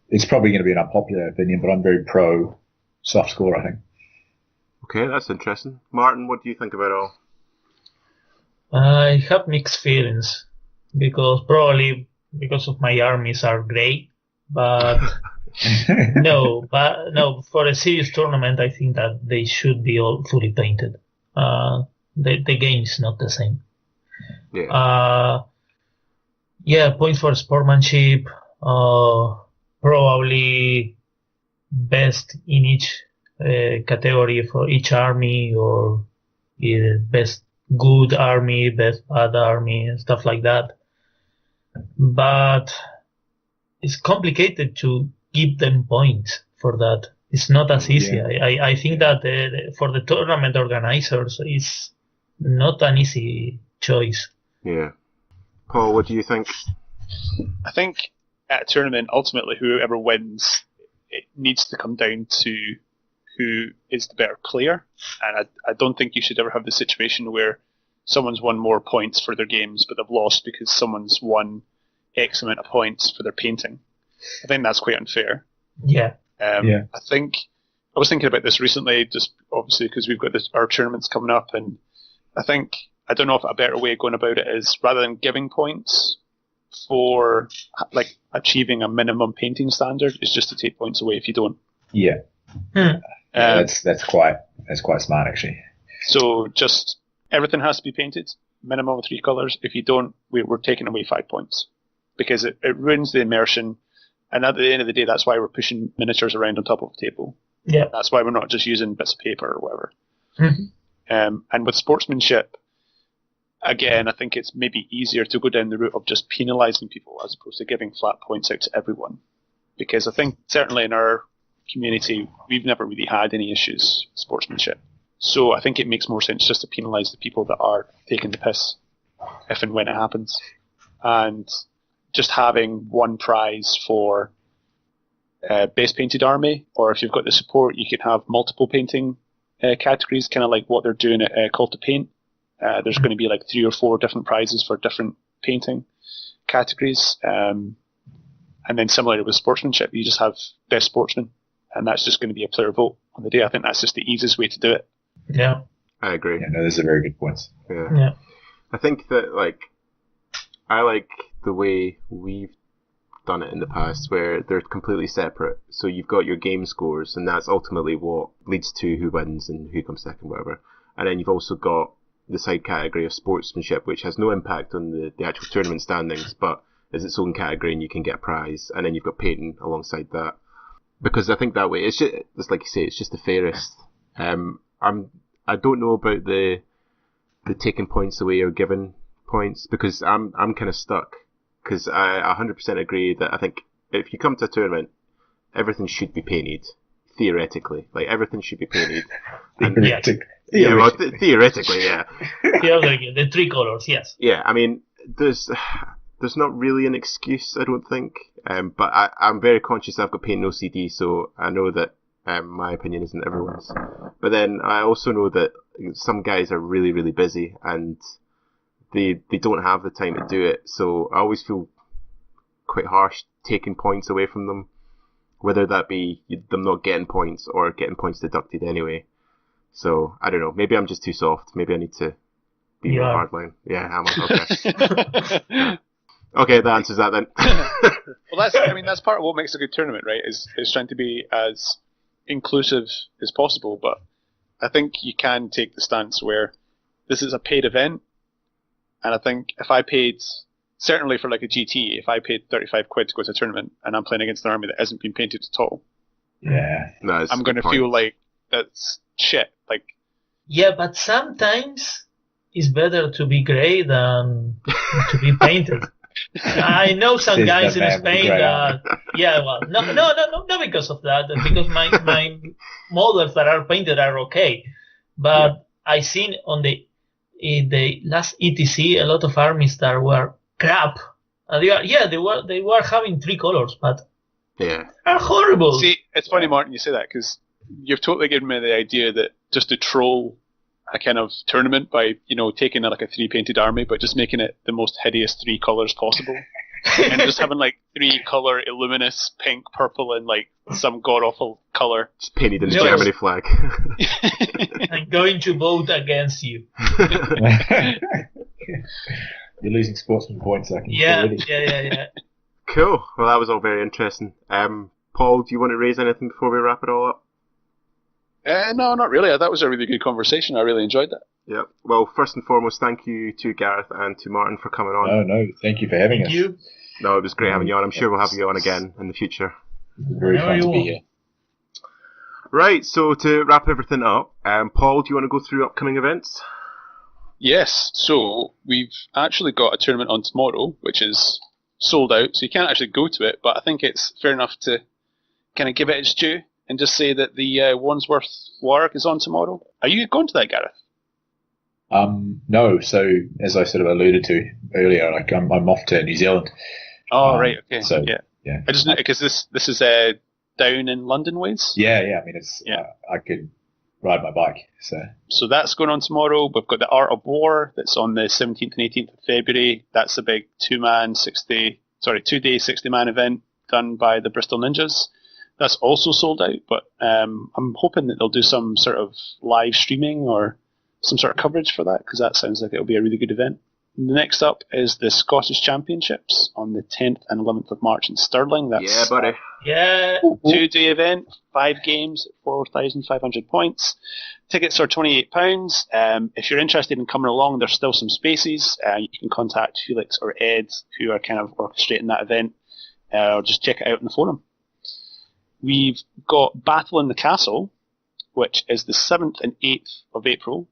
it's probably going to be an unpopular opinion, but I'm very pro soft score, I think. Okay, that's interesting. Martin, what do you think about it all? I have mixed feelings, because of my armies are great, but no, for a serious tournament, I think that they should be all fully painted. The game is not the same. Points for sportsmanship, probably best in each category for each army, or best good army, best bad army, and stuff like that. But it's complicated to give them points for that. It's not as easy. I think that for the tournament organizers, it's not an easy choice. Yeah. Paul, what do you think? I think at a tournament, ultimately, whoever wins, it needs to come down to who is the better player. And I don't think you should ever have the situation where someone's won more points for their games, but they've lost because someone's won X amount of points for their painting. I think that's quite unfair. Yeah. I think I was thinking about this recently, just obviously because we've got our tournaments coming up, and I don't know if a better way of going about it is, rather than giving points for like achieving a minimum painting standard, is just to take points away if you don't. Yeah. That's quite smart, actually. So just everything has to be painted, minimum of 3 colors. If you don't, we're taking away 5 points. because it ruins the immersion. And at the end of the day, that's why we're pushing miniatures around on top of the table. Yeah. That's why we're not just using bits of paper or whatever. Mm-hmm. And with sportsmanship, again, I think it's maybe easier to go down the route of just penalising people as opposed to giving flat points out to everyone. Because I think certainly in our community, we've never really had any issues with sportsmanship. So I think it makes more sense just to penalise the people that are taking the piss if and when it happens. And just having one prize for best painted army, or if you've got the support, you can have multiple painting categories, kind of like what they're doing at Call to Paint. There's going to be like 3 or 4 different prizes for different painting categories. And then similarly with sportsmanship, you just have best sportsman, and that's just going to be a player vote on the day. I think that's just the easiest way to do it. Yeah. I agree. Yeah, no, those are very good points. Yeah. I think that, like, I like the way we've done it in the past where they're completely separate. So you've got your game scores, and that's ultimately what leads to who wins and who comes second, whatever. And then you've also got the side category of sportsmanship, which has no impact on the actual tournament standings, but is its own category and you can get a prize. And then you've got painting alongside that. Because I think that way, it's like you say, it's just the fairest. I don't know about the taking points away or giving points, because I'm kind of stuck. Because I 100% agree that I think if you come to a tournament, everything should be painted. Theoretically, like everything should be painted. Theoretically, theoretically, yeah. The 3 colors, yes. Yeah, I mean, there's not really an excuse, I don't think. But I'm very conscious I've got paint OCD, so I know that my opinion isn't everyone's. But then I also know that some guys are really, really busy and they don't have the time to do it. So I always feel quite harsh taking points away from them, whether that be them not getting points or getting points deducted anyway. So I don't know. Maybe I'm just too soft. Maybe I need to be more hardline. Yeah, I'm okay. Okay, that answers that then. Well, that's part of what makes a good tournament, right? Is trying to be as inclusive as possible. But I think you can take the stance where this is a paid event, and I think if I paid, certainly for like a GT, if I paid 35 quid to go to a tournament and I'm playing against an army that hasn't been painted at all, I'm going to feel like that's shit. Like, yeah, but sometimes it's better to be grey than to be painted. I know some guys in Spain that, not because of that, because my models that are painted are okay, but I seen on the last ETC a lot of armies that were crap. They were having 3 colors, but are horrible. See, it's funny, Martin, you say that, because you've totally given me the idea that just to troll a kind of tournament by, taking like a 3 painted army, but just making it the most hideous 3 colours possible. And just having like 3 colour illuminous pink, purple, and like some god awful colour. Just painted in the Germany flag. I'm going to vote against you. You're losing sportsman points, I can Yeah. Cool. Well, that was all very interesting. Paul, do you want to raise anything before we wrap it all up? No, not really. That was a really good conversation. I really enjoyed that. Yeah. Well, first and foremost, thank you to Gareth and to Martin for coming on. Oh, no. Thank you for having us. Thank you. No, it was great having you on. I'm sure we'll have you on again in the future. Very fun to be here. Right, so to wrap everything up, Paul, do you want to go through upcoming events? Yes. So we've actually got a tournament on tomorrow, which is sold out, so you can't actually go to it, but I think it's fair enough to kind of give it its due and just say that the Wandsworth Warg is on tomorrow. Are you going to that, Gareth? No. So as I sort of alluded to earlier, like I'm off to New Zealand. Oh, right. Okay. So yeah. I just because this is down in London ways. Yeah. I mean, it's I could ride my bike. So that's going on tomorrow. We've got the Art of War that's on the 17th and 18th of February. That's a big 2-day 60-man event done by the Bristol Ninjas. That's also sold out, but I'm hoping that they'll do some sort of live streaming or some sort of coverage for that, because that sounds like it'll be a really good event. Next up is the Scottish Championships on the 10th and 11th of March in Stirling. That's Yeah, buddy. Yeah. 2-day event, 5 games, 4,500 points. Tickets are £28. If you're interested in coming along, there's still some spaces. You can contact Felix or Ed, who are kind of orchestrating that event, or just check it out in the forum. We've got Battle in the Castle, which is the 7th and 8th of April.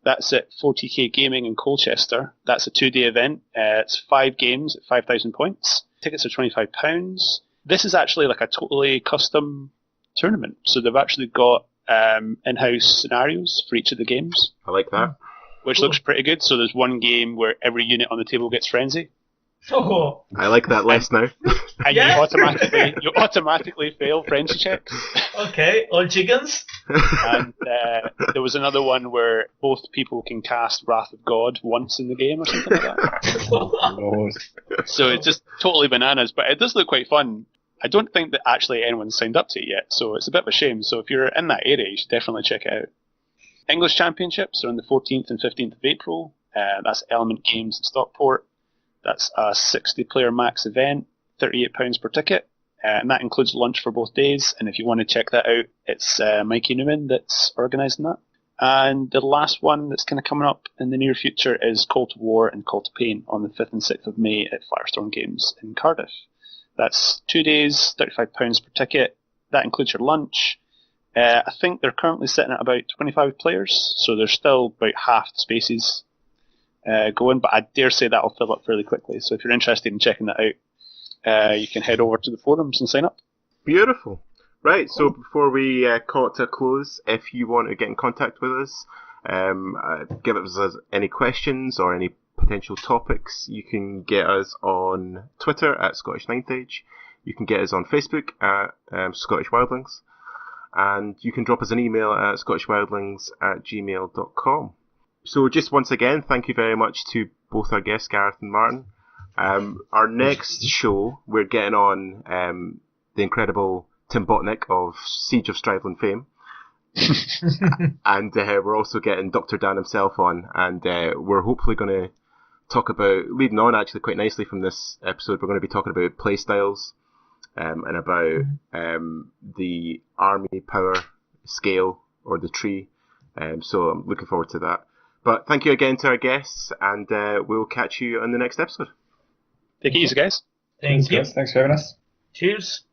That's at 40k Gaming in Colchester. That's a 2-day event. It's 5 games at 5,000 points. Tickets are £25. This is actually like a totally custom tournament. So they've actually got in-house scenarios for each of the games. I like that. Which looks pretty good. So there's one game where every unit on the table gets frenzy. Oh. I like that less now. And Yeah. you automatically fail frenzy checks. Okay, all chickens. And there was another one where both people can cast Wrath of God once in the game or something like that. Lord. So it's just totally bananas, but it does look quite fun. I don't think that actually anyone's signed up to it yet, so it's a bit of a shame. So if you're in that area, you should definitely check it out. English Championships are on the 14th and 15th of April. That's Element Games in Stockport. That's a 60-player max event, £38 per ticket. And that includes lunch for both days. And if you want to check that out, it's Mikey Newman that's organising that. And the last one that's kind of coming up in the near future is Call to War and Call to Pain on the 5th and 6th of May at Firestone Games in Cardiff. That's 2 days, £35 per ticket. That includes your lunch. I think they're currently sitting at about 25 players, so there's still about half the spaces going, but I dare say that'll fill up fairly quickly. So if you're interested in checking that out, you can head over to the forums and sign up. Beautiful. Right, so before we call it to a close, if you want to get in contact with us, give us any questions or any potential topics, you can get us on Twitter at Scottish Ninth Age. You can get us on Facebook at Scottish Wildlings. And you can drop us an email at scottishwildlings@gmail.com. So just once again, thank you very much to both our guests, Gareth and Martin. Our next show, we're getting on the incredible Tim Botnick of Siege of Striveland fame. And we're also getting Dr. Dan himself on, and we're hopefully going to talk about, leading on actually quite nicely from this episode, we're going to be talking about playstyles and about the army power scale or the tree. So I'm looking forward to that. But thank you again to our guests, and we'll catch you on the next episode. Take it easy, guys. Thank you. Thanks for having us. Cheers.